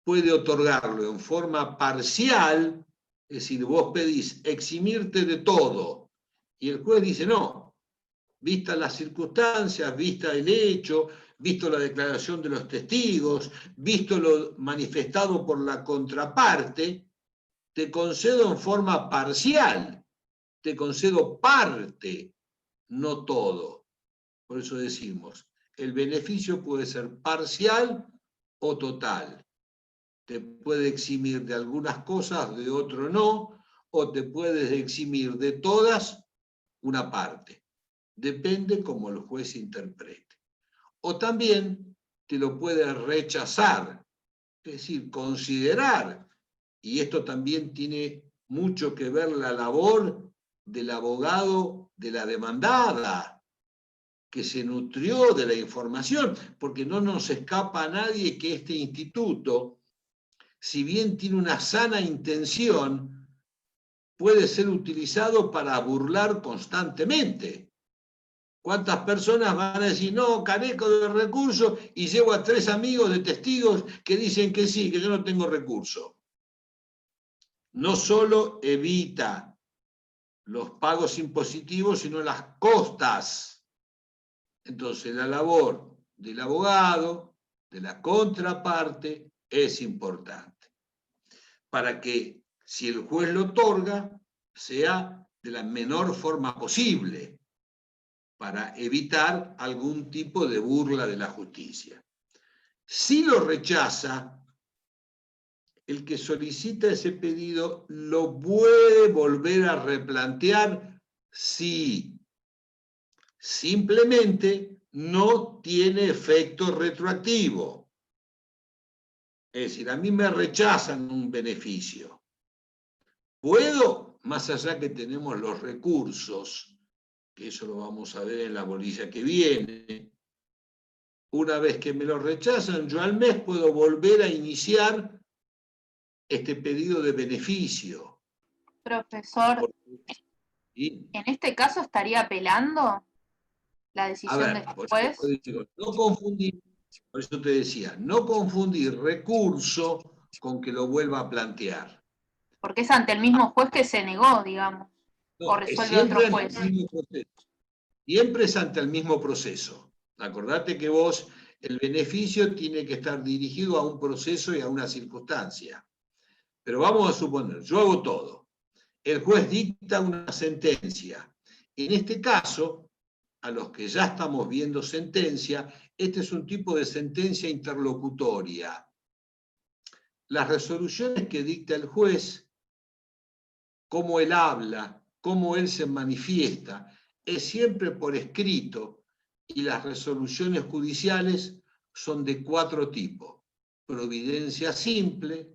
S1: en forma parcial, es decir, vos pedís eximirte de todo, y el juez dice, no, vistas las circunstancias, vista el hecho, visto la declaración de los testigos, visto lo manifestado por la contraparte, te concedo en forma parcial, te concedo parte, no todo. Por eso decimos, el beneficio puede ser parcial o total. Te puede eximir de algunas cosas, de otro no, o te puedes eximir de todas una parte. Depende cómo el juez interprete. O también te lo puede rechazar, es decir, considerar, y esto también tiene mucho que ver la labor del abogado de la demandada, que se nutrió de la información, porque no nos escapa a nadie que este instituto, si bien tiene una sana intención, puede ser utilizado para burlar constantemente. ¿Cuántas personas van a decir, no, carezco de recursos, y llevo a 3 amigos de testigos que dicen que sí, que yo no tengo recursos? No solo evita los pagos impositivos, sino las costas. Entonces, la labor del abogado, de la contraparte, es importante. Para que, si el juez lo otorga, sea de la menor forma posible, para evitar algún tipo de burla de la justicia. Si lo rechaza, el que solicita ese pedido lo puede volver a replantear si simplemente no tiene efecto retroactivo. Es decir, a mí me rechazan un beneficio. ¿Puedo, más allá que tenemos los recursos, que eso lo vamos a ver en la bolilla que viene, una vez que me lo rechazan, yo al mes puedo volver a iniciar este pedido de beneficio?
S4: Profesor,
S1: ¿Sí?
S4: ¿en este caso estaría apelando la
S1: A
S4: decisión
S1: ver,
S4: del
S1: por
S4: juez?
S1: eso digo, no confundir, por eso te decía, no confundir recurso con que lo vuelva a plantear.
S4: Porque es ante el mismo juez que se negó, digamos, o
S1: No, es
S4: resuelve
S1: siempre
S4: otro
S1: ante
S4: juez.
S1: el mismo proceso. Siempre es ante el mismo proceso. Acordate que vos, el beneficio tiene que estar dirigido a un proceso y a una circunstancia. Pero vamos a suponer, yo hago todo. El juez dicta una sentencia. En este caso, a los que ya estamos viendo sentencia, este es un tipo de sentencia interlocutoria. Las resoluciones que dicta el juez, cómo él habla, cómo él se manifiesta, es siempre por escrito, y las resoluciones judiciales son de 4 tipos. Providencia simple,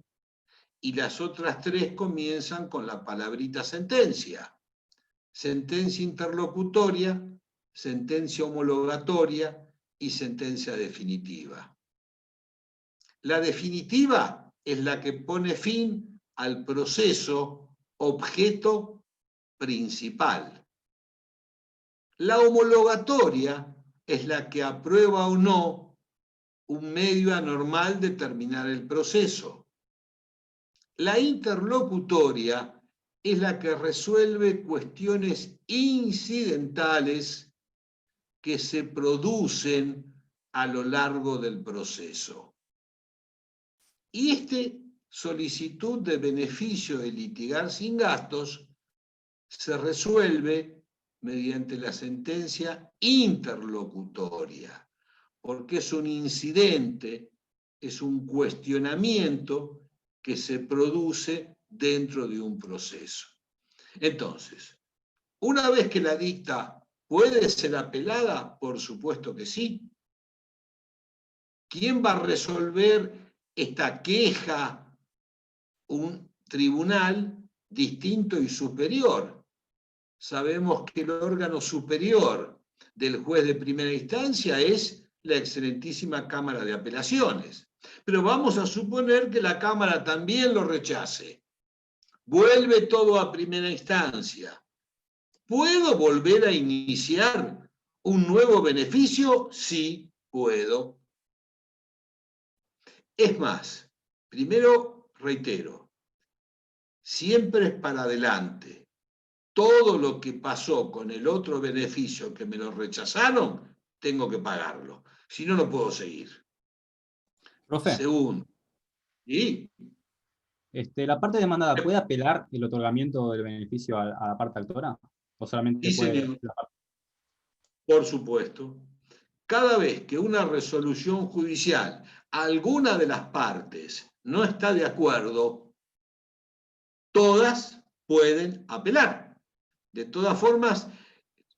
S1: y las otras 3 comienzan con la palabrita sentencia. Sentencia interlocutoria, sentencia homologatoria y sentencia definitiva. La definitiva es la que pone fin al proceso objeto principal. La homologatoria es la que aprueba o no un medio anormal de terminar el proceso. La interlocutoria es la que resuelve cuestiones incidentales que se producen a lo largo del proceso. Y solicitud de beneficio de litigar sin gastos se resuelve mediante la sentencia interlocutoria, porque es un incidente, es un cuestionamiento que se produce dentro de un proceso. Entonces, una vez que la dicta, ¿puede ser apelada? Por supuesto que sí. ¿Quién va a resolver esta queja? Un tribunal distinto y superior. Sabemos que el órgano superior del juez de primera instancia es la excelentísima Cámara de Apelaciones. Pero vamos a suponer que la Cámara también lo rechace. Vuelve todo a primera instancia. ¿Puedo volver a iniciar un nuevo beneficio? Sí, puedo. Es más, primero reitero, siempre es para adelante. todo lo que pasó con el otro beneficio que me lo rechazaron, tengo que pagarlo. Si no, no puedo seguir.
S8: Profe,
S1: Segundo. ¿Y?
S8: ¿la parte demandada puede apelar el otorgamiento del beneficio a la parte actora? ¿O solamente
S1: Sí,
S8: puede
S1: señor.
S8: la parte?
S1: Por supuesto. Cada vez que una resolución judicial, alguna de las partes no está de acuerdo, todas pueden apelar. De todas formas,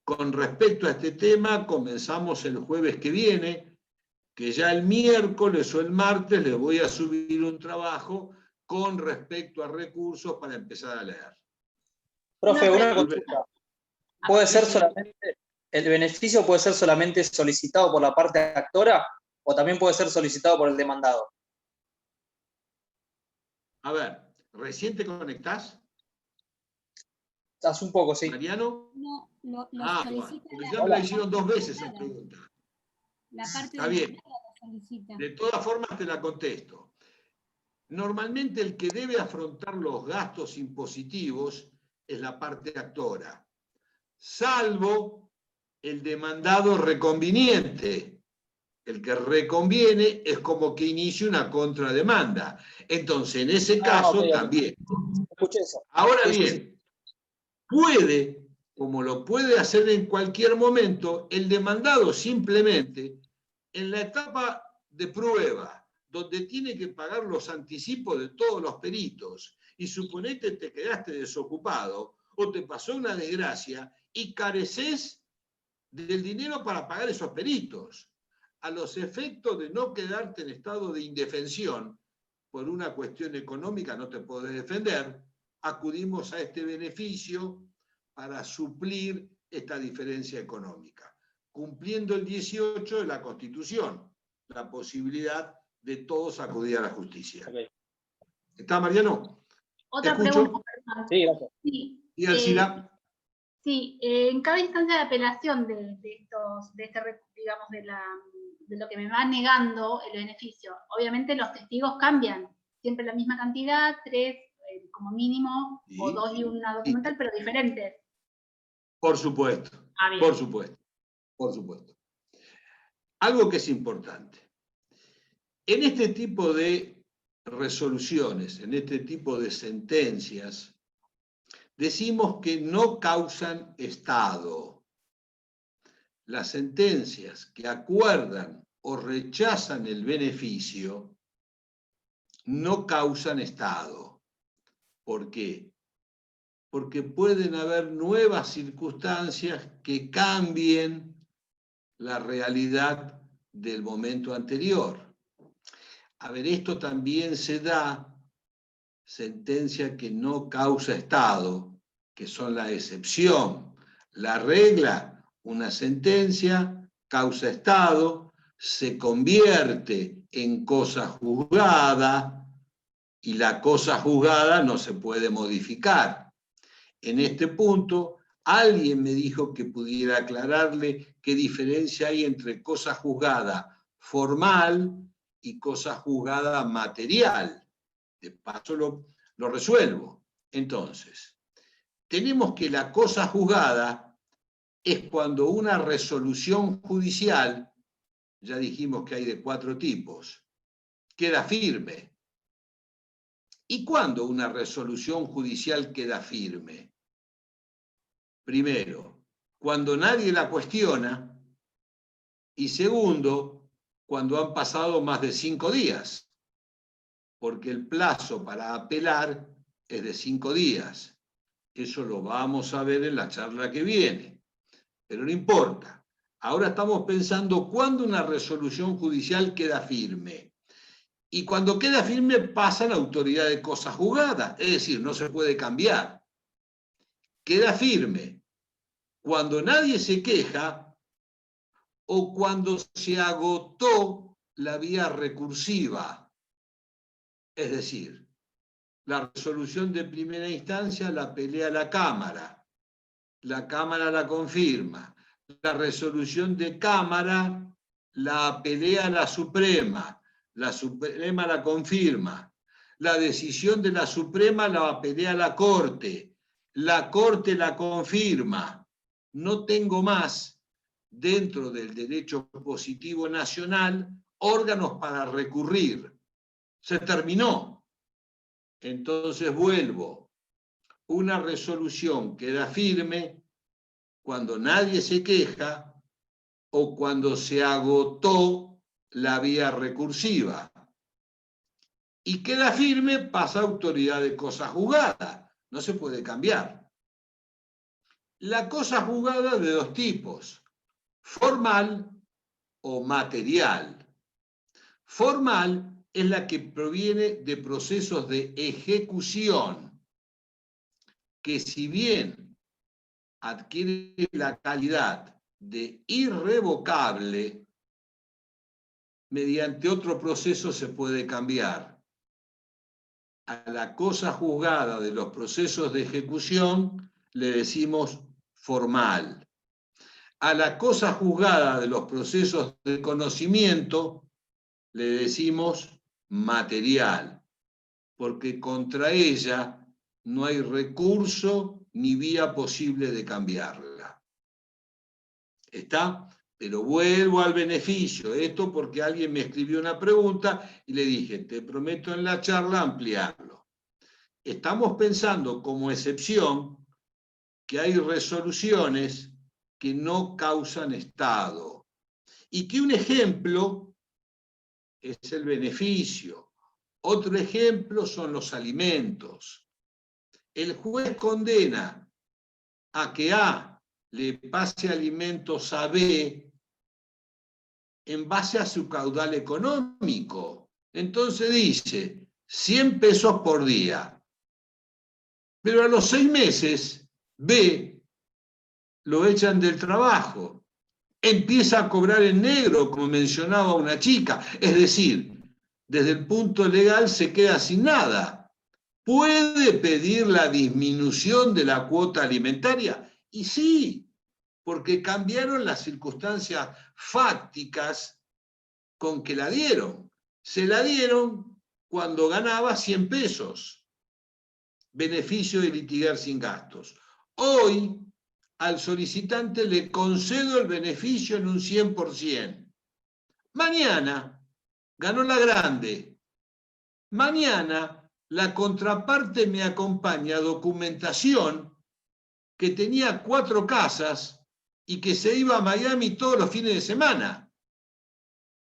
S1: con respecto a este tema, comenzamos el jueves que viene, que ya el miércoles o el martes les voy a subir un trabajo con respecto a recursos para empezar a leer.
S9: Profe, una
S1: pregunta.
S9: consulta. ¿Puede ser solamente, el beneficio puede ser solamente solicitado por la parte actora o también puede ser solicitado por el demandado?
S1: A ver, ¿recién te conectás?
S9: Hace un poco, sí.
S1: ¿Mariano?
S10: No, lo
S1: Bueno,
S10: solicita
S1: porque
S10: la
S1: ya me la
S10: parte
S1: hicieron 2 veces en
S10: demandada.
S1: pregunta.
S10: La parte
S1: Está bien.
S10: demandada lo solicita.
S1: De todas formas te la contesto. Normalmente el que debe afrontar los gastos impositivos es la parte actora, salvo el demandado reconveniente. El que reconviene es como que inicie una contrademanda. Entonces, en ese caso
S9: ok.
S1: también.
S9: Escuché eso.
S1: Ahora
S9: Sí, sí,
S1: bien, puede, como lo puede hacer en cualquier momento, el demandado simplemente, en la etapa de prueba, donde tiene que pagar los anticipos de todos los peritos, y suponete te quedaste desocupado, o te pasó una desgracia, y careces del dinero para pagar esos peritos. A los efectos de no quedarte en estado de indefensión, por una cuestión económica no te podés defender, acudimos a este beneficio para suplir esta diferencia económica, cumpliendo el 18 de la Constitución, la posibilidad de todos acudir a la justicia.
S9: Okay.
S1: ¿Está, Mariano?
S3: Otra
S1: ¿Te escucho?
S3: pregunta. Perdón.
S9: Sí, gracias.
S3: Sí,
S1: Y Alcira,
S3: sí, en cada instancia de apelación digamos, de lo que me va negando el beneficio, obviamente los testigos cambian, siempre la misma cantidad, 3 como mínimo,
S1: Sí.
S3: o 2 y una documental, pero diferentes.
S1: por supuesto,
S3: Bien.
S1: por supuesto, por supuesto. Algo que es importante. En este tipo de resoluciones, en este tipo de sentencias, decimos que no causan estado. Las sentencias que acuerdan o rechazan el beneficio no causan estado. ¿Por qué? Porque pueden haber nuevas circunstancias que cambien la realidad del momento anterior. A ver, esto también se da, sentencia que no causa estado, que son la excepción. La regla, una sentencia causa estado, se convierte en cosa juzgada y la cosa juzgada no se puede modificar. En este punto, alguien me dijo que pudiera aclararle qué diferencia hay entre cosa juzgada formal y cosa juzgada material. De paso lo resuelvo. Entonces, tenemos que la cosa juzgada es cuando una resolución judicial, ya dijimos que hay de 4 tipos, queda firme. ¿Y cuándo una resolución judicial queda firme? Primero, cuando nadie la cuestiona, y segundo, cuando han pasado más de 5 días, porque el plazo para apelar es de 5 días. Eso lo vamos a ver en la charla que viene, pero no importa. Ahora estamos pensando cuándo una resolución judicial queda firme. Y cuando queda firme pasa a la autoridad de cosa juzgada, es decir, no se puede cambiar. Queda firme cuando nadie se queja o cuando se agotó la vía recursiva. Es decir, la resolución de primera instancia la pelea la Cámara la confirma. La resolución de Cámara la pelea la Suprema la confirma. La decisión de la Suprema la pelea la Corte. la Corte la confirma. No tengo más, dentro del derecho positivo nacional, órganos para recurrir. Se terminó. Entonces vuelvo. Una resolución queda firme cuando nadie se queja o cuando se agotó la vía recursiva. Y queda firme, pasa a autoridad de cosa juzgada. No se puede cambiar. La cosa juzgada de dos tipos, formal o material. Formal es la que proviene de procesos de ejecución, que si bien adquiere la calidad de irrevocable, mediante otro proceso se puede cambiar. A la cosa juzgada de los procesos de ejecución le decimos formal. A la cosa juzgada de los procesos de conocimiento le decimos material, porque contra ella no hay recurso ni vía posible de cambiarla. ¿Está? Pero vuelvo al beneficio. Esto porque alguien me escribió una pregunta y le dije, te prometo en la charla ampliarlo. Estamos pensando como excepción que hay resoluciones que no causan estado y que un ejemplo es el beneficio. Otro ejemplo son los alimentos. El juez condena a que A le pase alimentos a B en base a su caudal económico. Entonces dice, 100 pesos por día. Pero a los 6 meses, B lo echan del trabajo. Empieza a cobrar en negro, como mencionaba una chica. Es decir, desde el punto legal se queda sin nada. ¿Puede pedir la disminución de la cuota alimentaria? Y sí, porque cambiaron las circunstancias fácticas con que la dieron. Se la dieron cuando ganaba 100 pesos. Beneficio de litigar sin gastos. Hoy, al solicitante le concedo el beneficio en un 100%. Mañana, ganó la grande. Mañana, la contraparte me acompaña documentación que tenía 4 casas y que se iba a Miami todos los fines de semana.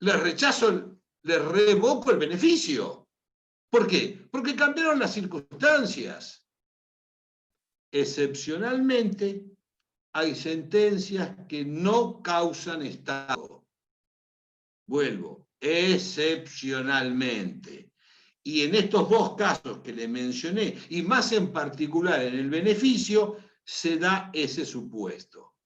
S1: Le rechazo, le revoco el beneficio. ¿Por qué? Porque cambiaron las circunstancias. Excepcionalmente, hay sentencias que no causan estado. Vuelvo, excepcionalmente. Y en estos 2 casos que le mencioné, y más en particular en el beneficio, se da ese supuesto.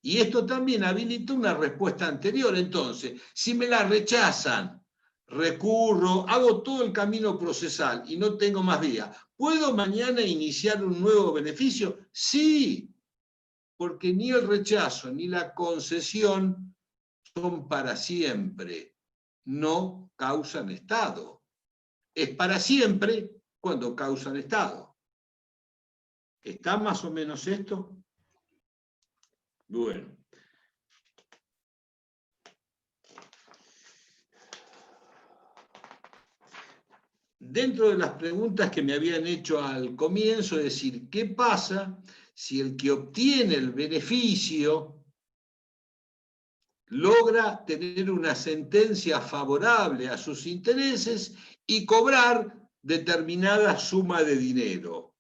S1: Y esto también habilita una respuesta anterior. Entonces, si me la rechazan, recurro, hago todo el camino procesal y no tengo más vía, ¿puedo mañana iniciar un nuevo beneficio? Sí, porque ni el rechazo ni la concesión son para siempre, no causan estado. Es para siempre cuando causan estado. ¿Está más o menos esto? Bueno. Dentro de las preguntas que me habían hecho al comienzo, es decir, ¿qué pasa si el que obtiene el beneficio logra tener una sentencia favorable a sus intereses y cobrar determinada suma de dinero?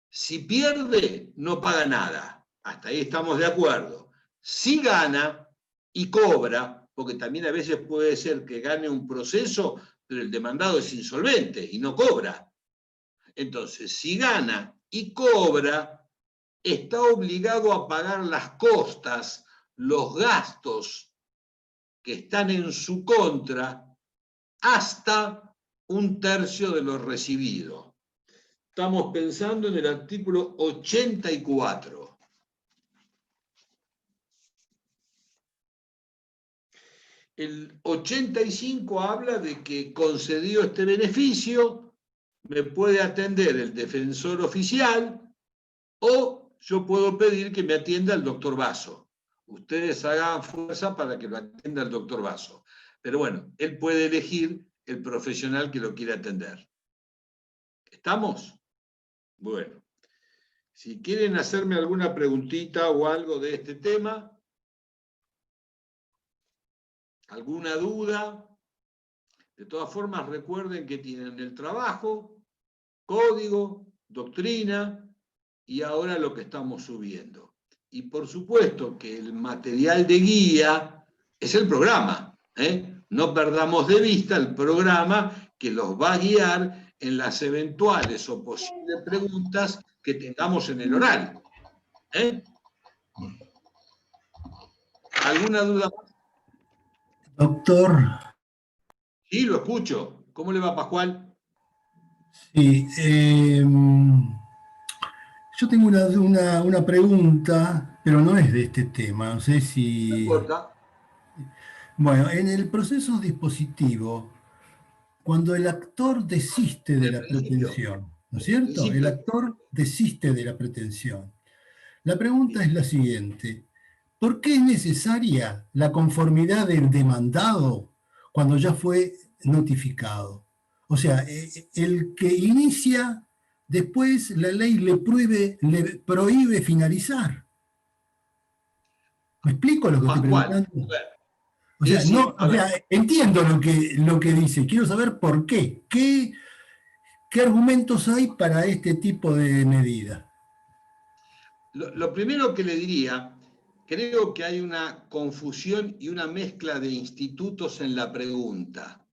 S1: Si pierde, no paga nada. Hasta ahí estamos de acuerdo. Si gana y cobra, porque también a veces puede ser que gane un proceso, pero el demandado es insolvente y no cobra. Entonces, si gana y cobra, está obligado a pagar las costas, los gastos que están en su contra, hasta 1/3 de lo recibido. Estamos pensando en el artículo 84. El 85 habla de que concedido este beneficio, me puede atender el defensor oficial O yo puedo pedir que me atienda el doctor Basso. Ustedes hagan fuerza para que lo atienda el doctor Basso. Pero bueno, él puede elegir el profesional que lo quiera atender. ¿Estamos? Bueno. Si quieren hacerme alguna preguntita o algo de este tema, alguna duda, de todas formas recuerden que tienen el trabajo, código, doctrina y ahora lo que estamos subiendo. Y por supuesto que el material de guía es el programa, ¿eh? No perdamos de vista el programa que los va a guiar en las eventuales o posibles preguntas que tengamos en el oral. ¿Eh? ¿Alguna duda más?
S11: Doctor.
S1: Sí, lo escucho. ¿Cómo le va, Pascual?
S11: Sí, yo tengo una pregunta, pero no es de este tema. No sé si...
S1: No importa.
S11: Bueno, en el proceso dispositivo, cuando el actor desiste de la pretensión, ¿no es cierto? El actor desiste de la pretensión. La pregunta es la siguiente: ¿por qué es necesaria la conformidad del demandado cuando ya fue notificado? O sea, el que inicia, después la ley le prohíbe finalizar. ¿Me explico lo que estoy preguntando? O sea, no, o sea, entiendo lo que dice, quiero saber por qué. ¿Qué argumentos hay para este tipo de medida?
S1: Lo primero que le diría, creo que hay una confusión y una mezcla de institutos en la pregunta,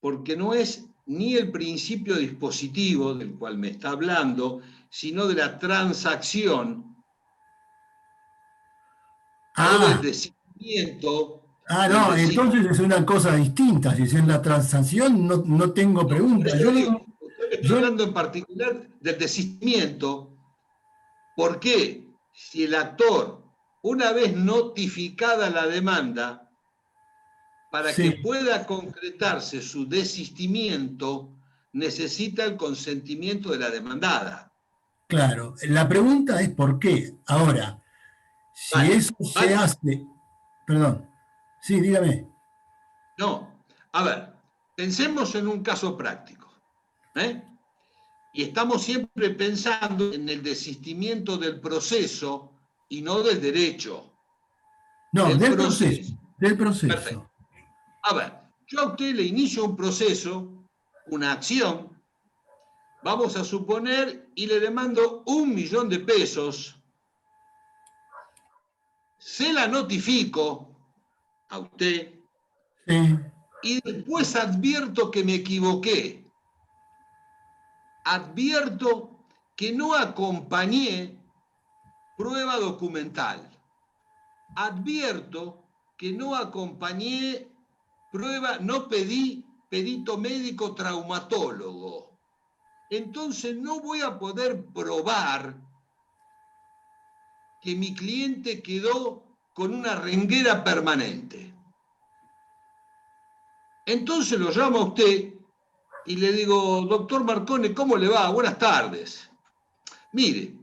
S1: porque no es ni el principio dispositivo del cual me está hablando, sino de la transacción o del desistimiento.
S11: No, entonces es una cosa distinta. Si es en la transacción, no tengo preguntas.
S1: Estoy hablando en particular del desistimiento. ¿Por qué? Si el actor, una vez notificada la demanda, para que pueda concretarse su desistimiento, necesita el consentimiento de la demandada.
S11: Claro, la pregunta es ¿por qué? Ahora, si eso se hace... Perdón. Sí, dígame.
S1: No, a ver, pensemos en un caso práctico. Y estamos siempre pensando en el desistimiento del proceso y no del derecho.
S11: No, del proceso. Del proceso.
S1: Perfecto. A ver, yo a usted le inicio un proceso, una acción, vamos a suponer, y le demando 1 millón de pesos, se la notifico a usted, y después advierto que me equivoqué. Advierto que no acompañé prueba documental. Advierto que no acompañé prueba, no pedí perito médico traumatólogo. Entonces no voy a poder probar que mi cliente quedó con una renguera permanente. Entonces lo llamo a usted y le digo, doctor Marcone, ¿cómo le va? Buenas tardes. Mire,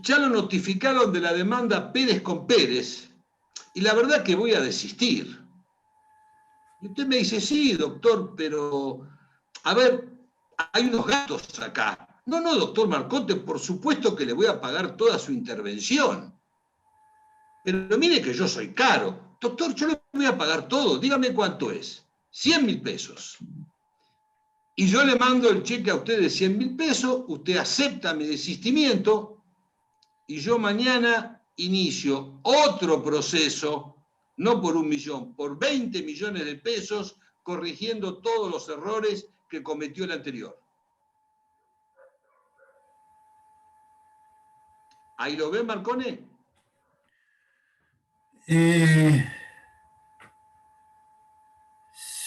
S1: ya lo notificaron de la demanda Pérez con Pérez y la verdad que voy a desistir. Y usted me dice, sí, doctor, pero, a ver, hay unos gastos acá. No, doctor Marcote, por supuesto que le voy a pagar toda su intervención. Pero mire que yo soy caro. Doctor, yo le voy a pagar todo. Dígame cuánto es. 100.000 pesos. Y yo le mando el cheque a usted de 100.000 pesos, usted acepta mi desistimiento y yo mañana inicio otro proceso, no por 1 millón, por 20 millones de pesos, corrigiendo todos los errores que cometió el anterior. ¿Ahí lo ven, Marcone?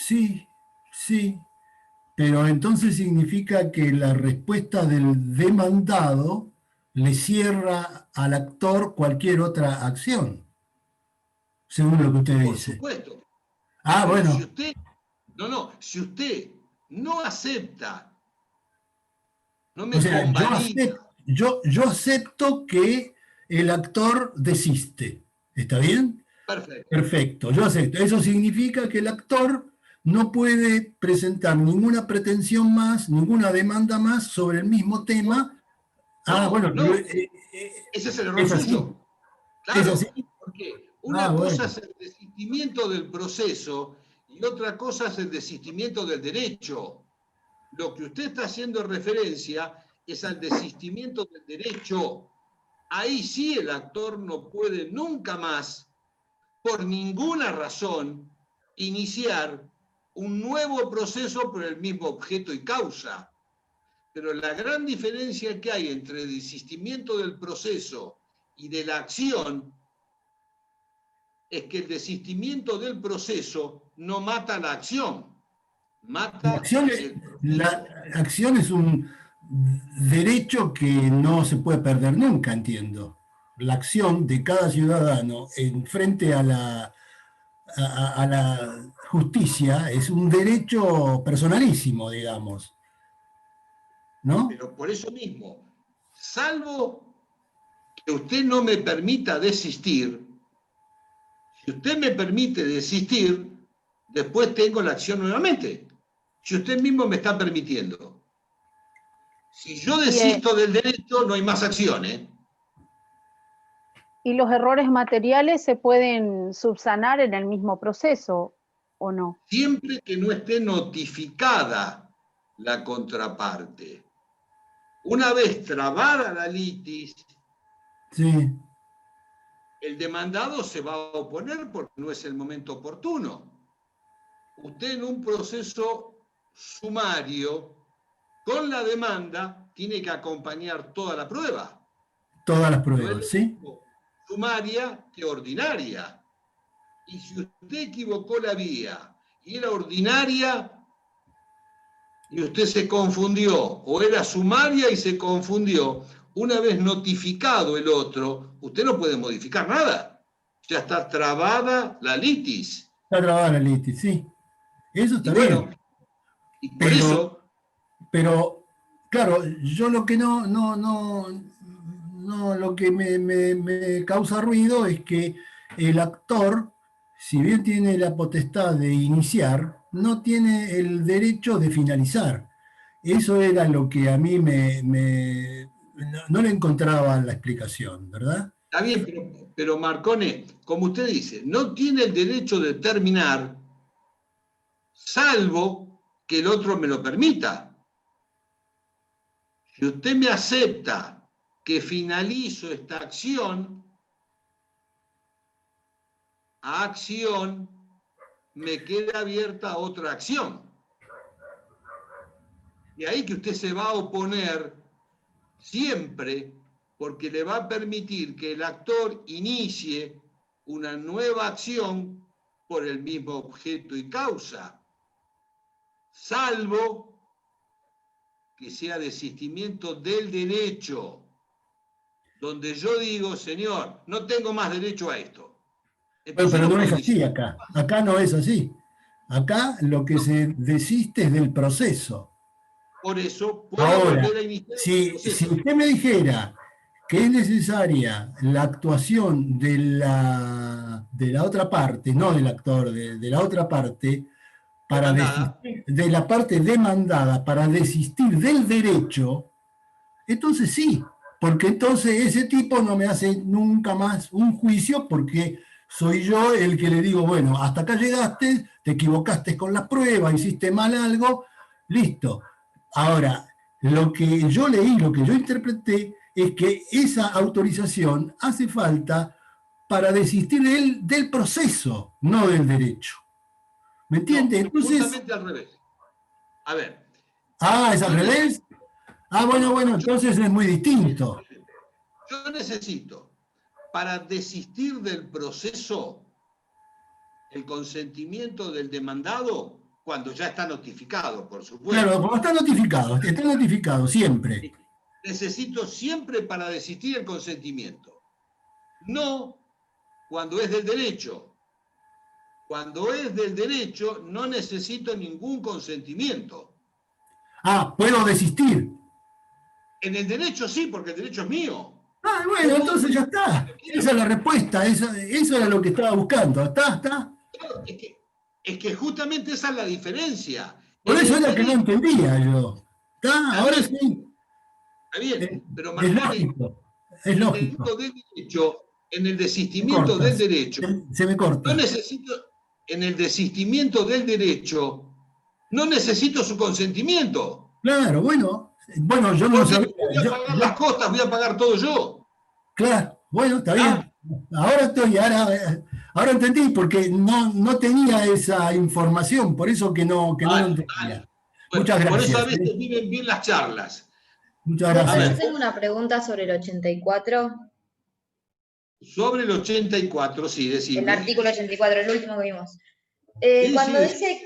S11: Sí, pero entonces significa que la respuesta del demandado le cierra al actor cualquier otra acción, según lo que usted dice.
S1: Por supuesto.
S11: Ah, bueno.
S1: Si usted no acepta, no me
S11: o sea,
S1: convalida.
S11: yo acepto que el actor desiste. ¿Está bien?
S1: Perfecto.
S11: Perfecto, yo acepto. Eso significa que el actor no puede presentar ninguna pretensión más, ninguna demanda más sobre el mismo tema.
S1: No,
S11: Bueno,
S1: no. Ese es el error suyo. Claro,
S11: ¿Es así?
S1: porque una
S11: bueno.
S1: cosa es el desistimiento del proceso y otra cosa es el desistimiento del derecho. Lo que usted está haciendo referencia es al desistimiento del derecho. Ahí sí el actor no puede nunca más, por ninguna razón, iniciar un nuevo proceso por el mismo objeto y causa. Pero la gran diferencia que hay entre el desistimiento del proceso y de la acción es que el desistimiento del proceso no mata la acción, mata
S11: La acción es un derecho que no se puede perder nunca, entiendo. La acción de cada ciudadano en frente a la justicia es un derecho personalísimo, digamos. ¿No?
S1: Pero por eso mismo, salvo que usted no me permita desistir, si usted me permite desistir, después tengo la acción nuevamente. Si usted mismo me está permitiendo. Si yo desisto del derecho, no hay más acción, ¿eh?
S6: ¿Y los errores materiales se pueden subsanar en el mismo proceso o no?
S1: Siempre que no esté notificada la contraparte. Una vez trabada la litis,
S11: sí,
S1: el demandado se va a oponer porque no es el momento oportuno. Usted en un proceso sumario, con la demanda, tiene que acompañar toda la prueba.
S11: Todas las
S1: No
S11: pruebas,
S1: es
S11: ¿sí?
S1: sumaria que ordinaria. Y si usted equivocó la vía y era ordinaria y usted se confundió, o era sumaria y se confundió, una vez notificado el otro, usted no puede modificar nada. Ya está trabada la litis.
S11: Está trabada la litis, sí. Eso está
S1: bueno,
S11: bien.
S1: Y por eso...
S11: Pero, claro, yo lo que lo que me causa ruido es que el actor, si bien tiene la potestad de iniciar, no tiene el derecho de finalizar. Eso era lo que a mí no le encontraba la explicación, ¿verdad?
S1: Está bien, pero Marcone, como usted dice, no tiene el derecho de terminar, salvo que el otro me lo permita. Si usted me acepta que finalizo esta acción, a acción me queda abierta otra acción. Y ahí que usted se va a oponer siempre, porque le va a permitir que el actor inicie una nueva acción por el mismo objeto y causa, salvo que sea desistimiento del derecho, donde yo digo, señor, no tengo más derecho a esto. Entonces,
S11: pero no es así acá. Acá no es así. Acá lo que se desiste es del proceso.
S1: Por eso puedo
S11: ahora,
S1: volver a iniciar
S11: si usted me dijera que es necesaria la actuación de la otra parte, no del actor, de la otra parte, para desistir, de la parte demandada, para desistir del derecho, entonces sí, porque entonces ese tipo no me hace nunca más un juicio porque soy yo el que le digo, bueno, hasta acá llegaste, te equivocaste con las pruebas, hiciste mal algo, listo. Ahora, lo que yo leí, lo que yo interpreté, es que esa autorización hace falta para desistir del proceso, no del derecho. ¿Me entiende?
S1: No,
S11: entonces,
S1: justamente al revés. A ver.
S11: ¿es al revés? Bueno, entonces es muy distinto.
S1: Yo necesito, para desistir del proceso, el consentimiento del demandado, cuando ya está notificado, por supuesto.
S11: Claro, porque está notificado siempre.
S1: Necesito siempre para desistir el consentimiento. No cuando es del derecho. Cuando es del derecho, no necesito ningún consentimiento.
S11: Puedo desistir.
S1: En el derecho sí, porque el derecho es mío.
S11: Ah, bueno, entonces ya está. Esa es la respuesta, eso era lo que estaba buscando. ¿Está?
S1: Claro, es que justamente esa es la diferencia.
S11: Por
S1: En
S11: eso
S1: el
S11: era que no
S1: derecho,
S11: entendía yo. ¿Está?
S1: está
S11: Ahora
S1: bien,
S11: sí.
S1: está bien, pero
S11: Es
S1: Marconi,
S11: lógico. Es
S1: en el
S11: lógico.
S1: del derecho, en el
S11: Se
S1: desistimiento
S11: corta.
S1: del derecho,
S11: Se me
S1: no
S11: corta.
S1: necesito, en el desistimiento del derecho, no necesito su consentimiento.
S11: Claro, bueno, yo no lo
S1: Porque
S11: sabía.
S1: voy a pagar las costas, voy a pagar todo yo.
S11: Claro, bueno, está
S1: ¿Ah?
S11: bien. Ahora entendí, porque no tenía esa información, por eso que no lo
S1: Vale,
S11: entendía.
S1: vale. Bueno,
S11: Muchas
S1: por eso a
S11: gracias.
S1: veces viven bien las charlas.
S11: Muchas
S7: ¿Les puedo
S11: gracias.
S7: hacer una pregunta sobre el 84?
S1: Sobre el 84, sí,
S7: El
S1: decime.
S7: artículo 84, el último que vimos.
S1: Sí,
S7: Cuando
S1: sí,
S7: dice,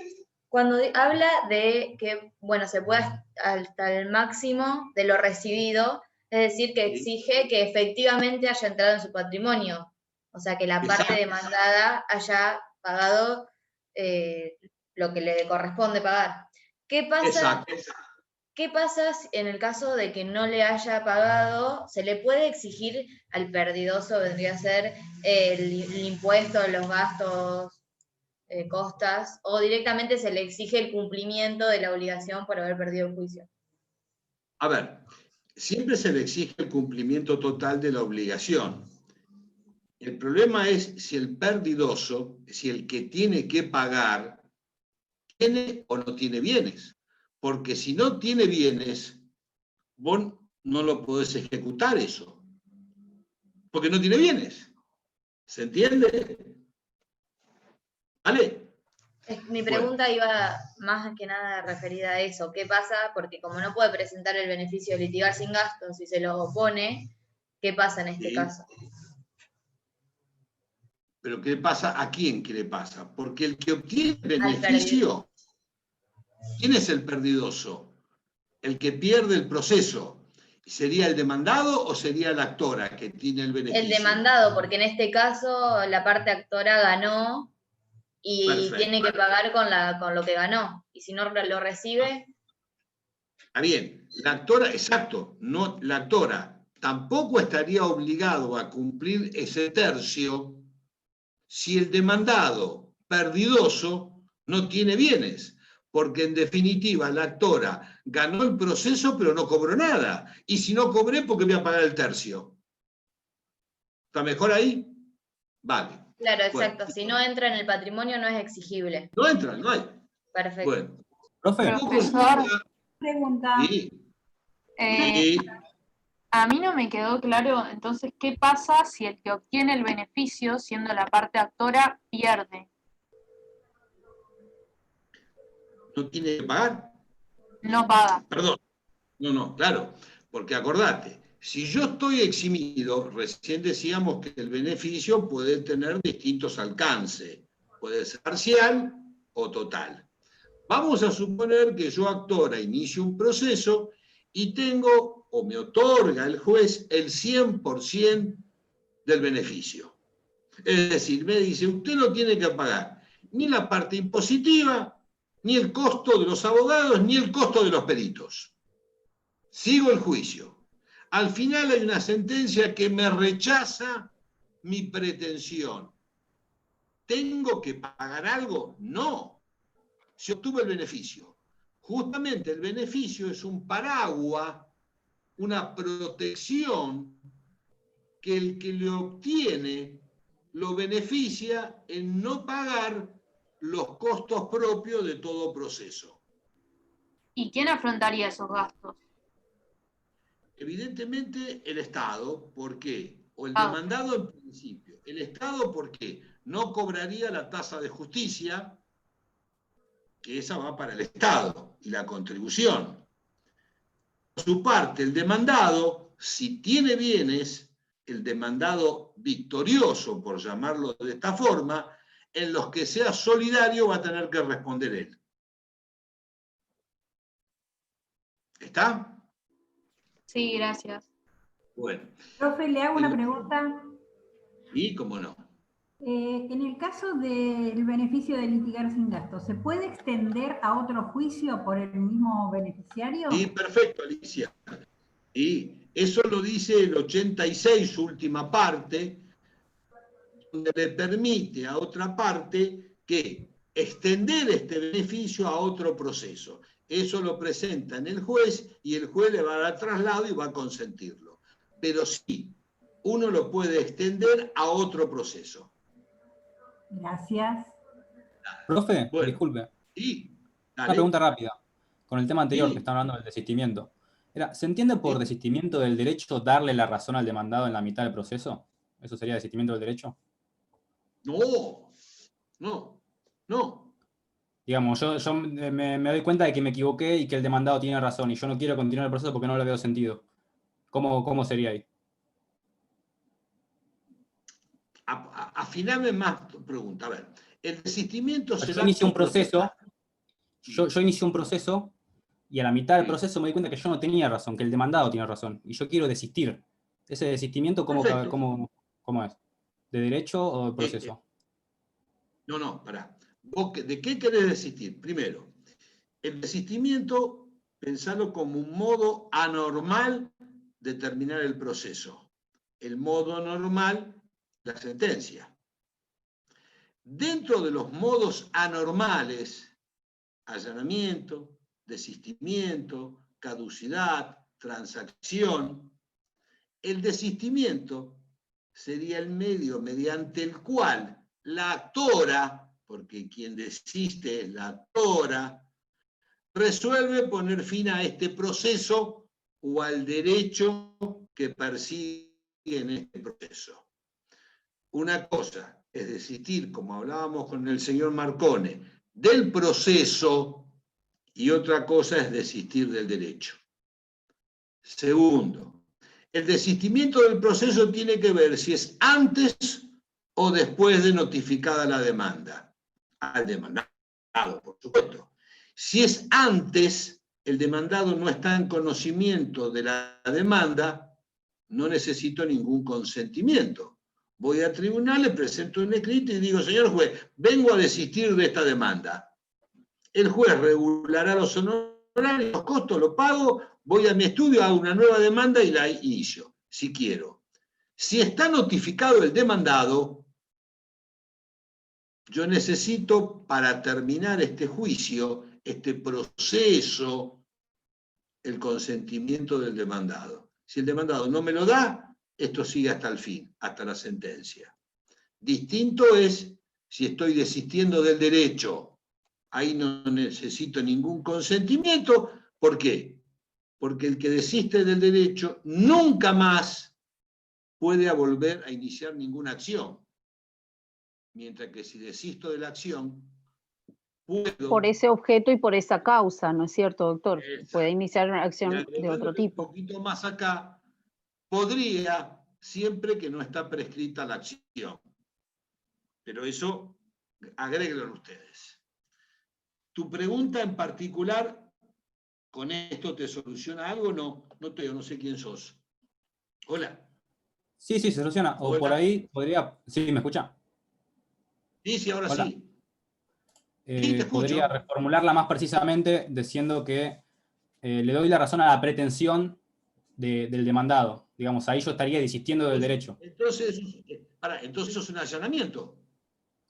S7: habla de que, bueno, se puede hasta el máximo de lo recibido, es decir, que exige que efectivamente haya entrado en su patrimonio. O sea, que la parte
S1: Exacto.
S7: demandada haya pagado lo que le corresponde pagar. ¿Qué pasa?
S1: Exacto.
S7: ¿Qué pasa en el caso de que no le haya pagado? ¿Se le puede exigir al perdidoso, vendría a ser el impuesto, los gastos, costas, o directamente se le exige el cumplimiento de la obligación por haber perdido el juicio?
S1: A ver, siempre se le exige el cumplimiento total de la obligación. El problema es si el perdidoso, si el que tiene que pagar, tiene o no tiene bienes. Porque si no tiene bienes, vos no lo podés ejecutar eso. Porque no tiene bienes. ¿Se entiende? ¿Vale?
S7: Mi pregunta iba más que nada referida a eso. ¿Qué pasa? Porque como no puede presentar el beneficio de litigar sin gastos y se lo opone, ¿qué pasa en este caso?
S1: Pero ¿qué pasa? ¿A quién qué le pasa? Porque el que obtiene beneficio, ¿quién es el perdidoso? El que pierde el proceso. ¿Sería el demandado o sería la actora que tiene el beneficio?
S7: El demandado, porque en este caso la parte actora ganó y
S1: Perfecto.
S7: tiene que pagar con lo que ganó. Y si no lo recibe...
S1: Está bien, la actora, exacto, no, la actora tampoco estaría obligado a cumplir ese tercio si el demandado perdidoso no tiene bienes, porque en definitiva la actora ganó el proceso pero no cobró nada, y si no cobré, ¿por qué voy a pagar el tercio? ¿Está mejor ahí? Vale.
S7: Claro, exacto.
S1: Bueno.
S7: Si no entra en el patrimonio no es exigible.
S1: No entra, no hay.
S7: Perfecto.
S1: Bueno.
S4: Profesor,
S10: Pregunta.
S1: Sí.
S4: a mí no me quedó claro, entonces, ¿qué pasa si el que obtiene el beneficio, siendo la parte actora, pierde?
S1: ¿No tiene que pagar?
S4: No paga.
S1: Perdón. No, claro. Porque acordate, si yo estoy eximido, recién decíamos que el beneficio puede tener distintos alcances. Puede ser parcial o total. Vamos a suponer que yo, actora, inicio un proceso y tengo, o me otorga el juez, el 100% del beneficio. Es decir, me dice, usted no tiene que pagar ni la parte impositiva, ni el costo de los abogados, ni el costo de los peritos. Sigo el juicio. Al final hay una sentencia que me rechaza mi pretensión. ¿Tengo que pagar algo? No. Se obtuvo el beneficio. Justamente el beneficio es un paraguas, una protección que el que lo obtiene lo beneficia en no pagar los costos propios de todo proceso.
S4: ¿Y quién afrontaría esos gastos?
S1: Evidentemente el Estado, ¿por qué? O el demandado en principio. El Estado, ¿por qué? No cobraría la tasa de justicia, que esa va para el Estado, y la contribución. Por su parte, el demandado, si tiene bienes, el demandado victorioso, por llamarlo de esta forma, en los que sea solidario va a tener que responder él. ¿Está?
S4: Sí, gracias.
S1: Bueno.
S10: Profe, le hago una pregunta.
S1: ¿Y cómo no?
S10: En el caso del beneficio de litigar sin gastos, ¿se puede extender a otro juicio por el mismo beneficiario?
S1: Sí, perfecto, Alicia. Y eso lo dice el 86, su última parte, donde le permite a otra parte que extender este beneficio a otro proceso. Eso lo presenta en el juez y el juez le va a dar traslado y va a consentirlo. Pero sí, uno lo puede extender a otro proceso.
S10: Gracias.
S8: Profe,
S1: Bueno,
S8: disculpe.
S1: sí,
S8: Una
S1: dale.
S8: pregunta rápida. Con el tema anterior
S1: Sí.
S8: que están hablando del desistimiento. ¿Se entiende por
S1: Sí.
S8: desistimiento del derecho darle la razón al demandado en la mitad del proceso? ¿Eso sería desistimiento del derecho?
S1: No.
S8: Digamos, yo me doy cuenta de que me equivoqué y que el demandado tiene razón y yo no quiero continuar el proceso porque no le veo sentido. ¿Cómo sería ahí?
S1: Afiname más tu pregunta. A ver, el desistimiento se
S8: Yo
S1: da
S8: inicié un
S1: con
S8: proceso,
S1: protesta.
S8: yo inicié un proceso y a la mitad del
S1: Sí.
S8: proceso me di cuenta que yo no tenía razón, que el demandado tiene razón y yo quiero desistir. ¿Ese desistimiento
S1: Perfecto.
S8: cómo es? ¿De derecho o de proceso?
S1: No, pará. ¿Vos de qué querés desistir? Primero, el desistimiento, pensalo como un modo anormal de terminar el proceso. El modo normal, la sentencia. Dentro de los modos anormales, allanamiento, desistimiento, caducidad, transacción, el desistimiento sería el medio mediante el cual la actora, porque quien desiste es la actora, resuelve poner fin a este proceso o al derecho que persigue en este proceso. Una cosa es desistir, como hablábamos con el señor Marcone, del proceso y otra cosa es desistir del derecho. Segundo, el desistimiento del proceso tiene que ver si es antes o después de notificada la demanda. Al demandado, por supuesto. Si es antes, el demandado no está en conocimiento de la demanda, no necesito ningún consentimiento. Voy a tribunal, le presento un escrito y digo, señor juez, vengo a desistir de esta demanda. El juez regulará los honorarios, los costos, lo pago, voy a mi estudio, hago una nueva demanda y la inicio, si quiero. Si está notificado el demandado, yo necesito, para terminar este juicio, este proceso, el consentimiento del demandado. Si el demandado no me lo da, esto sigue hasta el fin, hasta la sentencia. Distinto es si estoy desistiendo del derecho. Ahí no necesito ningún consentimiento. ¿Por qué? Porque el que desiste del derecho nunca más puede volver a iniciar ninguna acción. Mientras que si desisto de la acción, puedo...
S6: Por ese objeto y por esa causa, ¿no es cierto, doctor?
S1: Exacto.
S6: Puede iniciar una acción de otro
S1: Un
S6: tipo.
S1: poquito más acá, podría, siempre que no está prescrita la acción. Pero eso, agréguenlo ustedes. Tu pregunta en particular, ¿con esto te soluciona algo? No sé quién sos. Hola.
S8: Sí, se soluciona. O
S1: Hola.
S8: por ahí podría... ¿Sí, me escucha?
S1: Sí, ahora
S8: Hola.
S1: sí. Sí, te escucho.
S8: Podría reformularla más precisamente diciendo que le doy la razón a la pretensión del demandado. Digamos, ahí yo estaría desistiendo del derecho.
S1: Entonces eso es un allanamiento.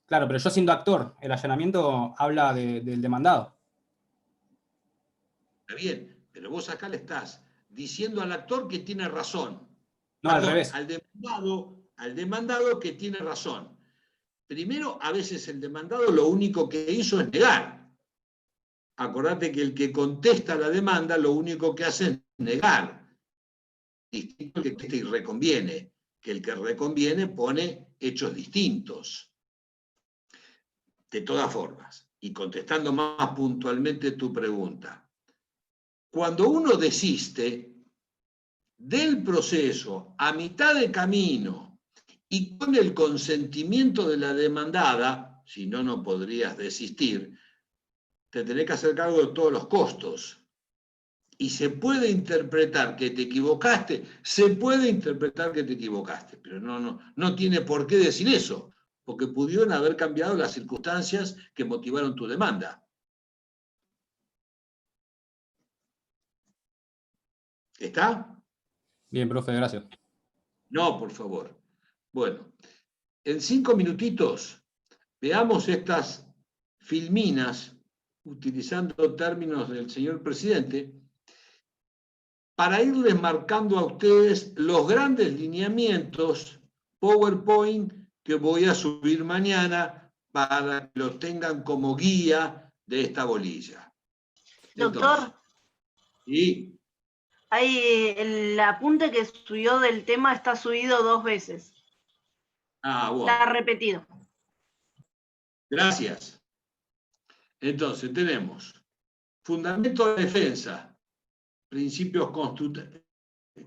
S8: Claro, pero yo siendo actor, el allanamiento habla del demandado.
S1: Está bien, pero vos acá le estás diciendo al actor que tiene razón.
S8: No, al revés.
S1: Al demandado que tiene razón. Primero, a veces el demandado lo único que hizo es negar. Acordate que el que contesta la demanda lo único que hace es negar. Distinto que te reconviene, que el que reconviene pone hechos distintos. De todas formas, y contestando más puntualmente tu pregunta, cuando uno desiste del proceso a mitad de camino y con el consentimiento de la demandada, si no, no podrías desistir, te tenés que hacer cargo de todos los costos. Y se puede interpretar que te equivocaste, pero no tiene por qué decir eso, porque pudieron haber cambiado las circunstancias que motivaron tu demanda. ¿Está?
S8: Bien, profe, gracias.
S1: No, por favor. Bueno, en 5 minutitos veamos estas filminas, utilizando términos del señor presidente, para irles marcando a ustedes los grandes lineamientos PowerPoint que voy a subir mañana para que los tengan como guía de esta bolilla.
S2: Doctor,
S1: ¿sí?
S2: ahí el apunte que subió del tema está subido 2 veces.
S1: Ah, bueno.
S2: Está repetido.
S1: Gracias. Entonces tenemos fundamento de defensa, principios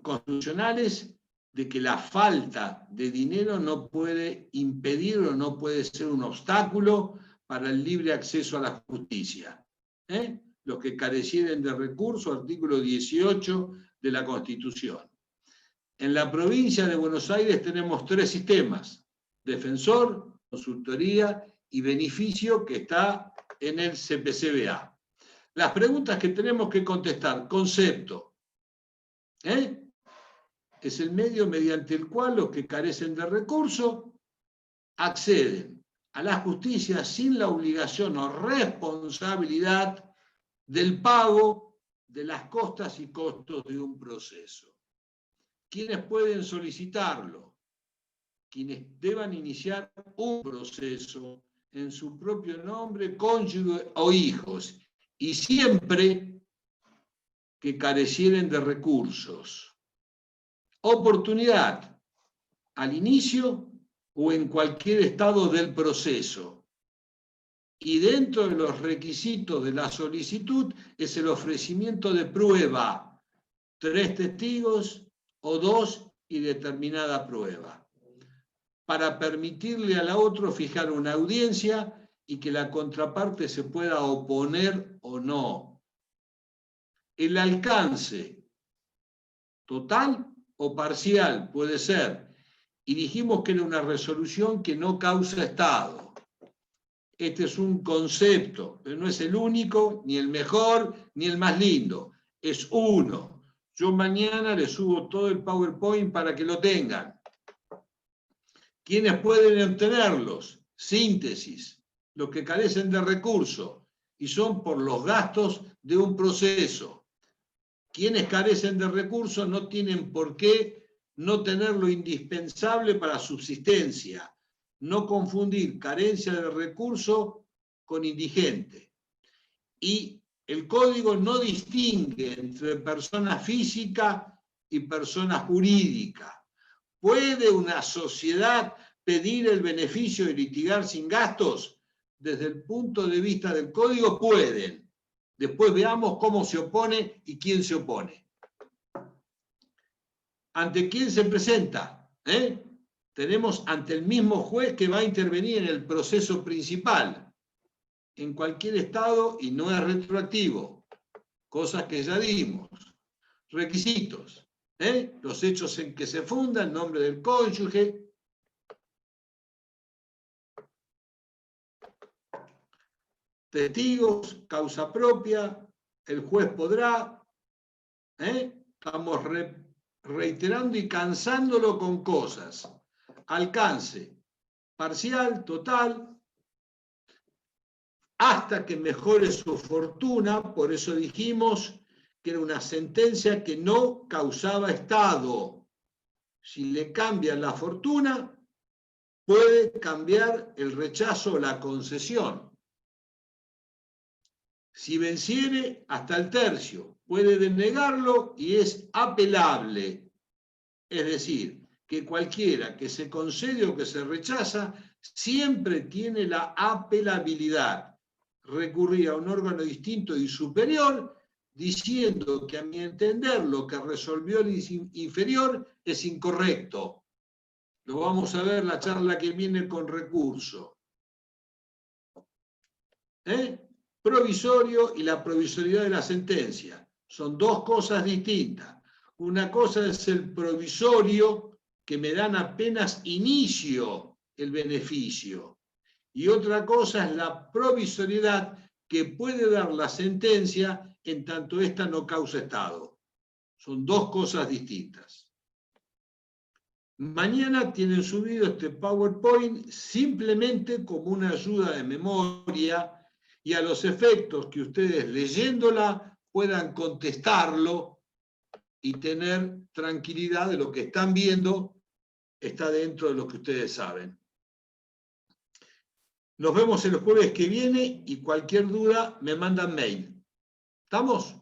S1: constitucionales de que la falta de dinero no puede impedir o no puede ser un obstáculo para el libre acceso a la justicia. Los que carecieren de recursos, artículo 18 de la Constitución. En la provincia de Buenos Aires tenemos 3 sistemas: defensor, consultoría y beneficio, que está en el CPCBA. Las preguntas que tenemos que contestar: concepto. Es el medio mediante el cual los que carecen de recursos acceden a la justicia sin la obligación o responsabilidad del pago de las costas y costos de un proceso. ¿Quiénes pueden solicitarlo? Quienes deban iniciar un proceso en su propio nombre, cónyuge o hijos, y siempre que carecieren de recursos. Oportunidad, al inicio o en cualquier estado del proceso. Y dentro de los requisitos de la solicitud es el ofrecimiento de prueba, 3 testigos o 2 y determinada prueba, para permitirle a la otra fijar una audiencia y que la contraparte se pueda oponer o no. El alcance, total o parcial, puede ser. Y dijimos que era una resolución que no causa estado. Este es un concepto, pero no es el único, ni el mejor, ni el más lindo. Es uno. Yo mañana les subo todo el PowerPoint para que lo tengan. ¿Quiénes pueden obtenerlos? Síntesis. Los que carecen de recursos y son por los gastos de un proceso. Quienes carecen de recursos no tienen por qué no tener lo indispensable para subsistencia. No confundir carencia de recursos con indigente. Y el código no distingue entre persona física y persona jurídica. ¿Puede una sociedad pedir el beneficio de litigar sin gastos? Desde el punto de vista del código, pueden. Después veamos cómo se opone y quién se opone. ¿Ante quién se presenta? Tenemos ante el mismo juez que va a intervenir en el proceso principal, en cualquier estado, y no es retroactivo, cosas que ya dimos. Requisitos, los hechos en que se funda, el nombre del cónyuge, testigos, causa propia, el juez podrá, estamos reiterando y cansándolo con cosas. Alcance, parcial, total, hasta que mejore su fortuna. Por eso dijimos que era una sentencia que no causaba estado. Si le cambian la fortuna, puede cambiar el rechazo o la concesión. Si venciere, hasta el tercio, puede denegarlo y es apelable. Es decir, que cualquiera que se concede o que se rechaza siempre tiene la apelabilidad. Recurrir a un órgano distinto y superior diciendo que, a mi entender, lo que resolvió el inferior es incorrecto. Lo vamos a ver en la charla que viene con recurso. Provisorio y la provisoriedad de la sentencia. Son 2 cosas distintas. Una cosa es el provisorio, que me dan apenas inicio el beneficio. Y otra cosa es la provisoriedad que puede dar la sentencia en tanto esta no causa estado. Son 2 cosas distintas. Mañana tienen subido este PowerPoint simplemente como una ayuda de memoria y a los efectos que ustedes leyéndola puedan contestarlo y tener tranquilidad de lo que están viendo está dentro de lo que ustedes saben. Nos vemos el jueves que viene y cualquier duda me mandan mail. ¿Estamos?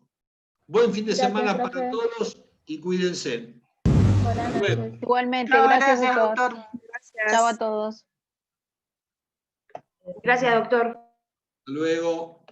S1: Buen fin de semana para todos y cuídense.
S6: Buenas
S1: noches.
S6: noches. Igualmente,
S2: Chao,
S6: gracias,
S2: gracias,
S6: doctor.
S2: doctor. Gracias.
S6: Chao a todos.
S7: Gracias, doctor.
S1: Hasta luego.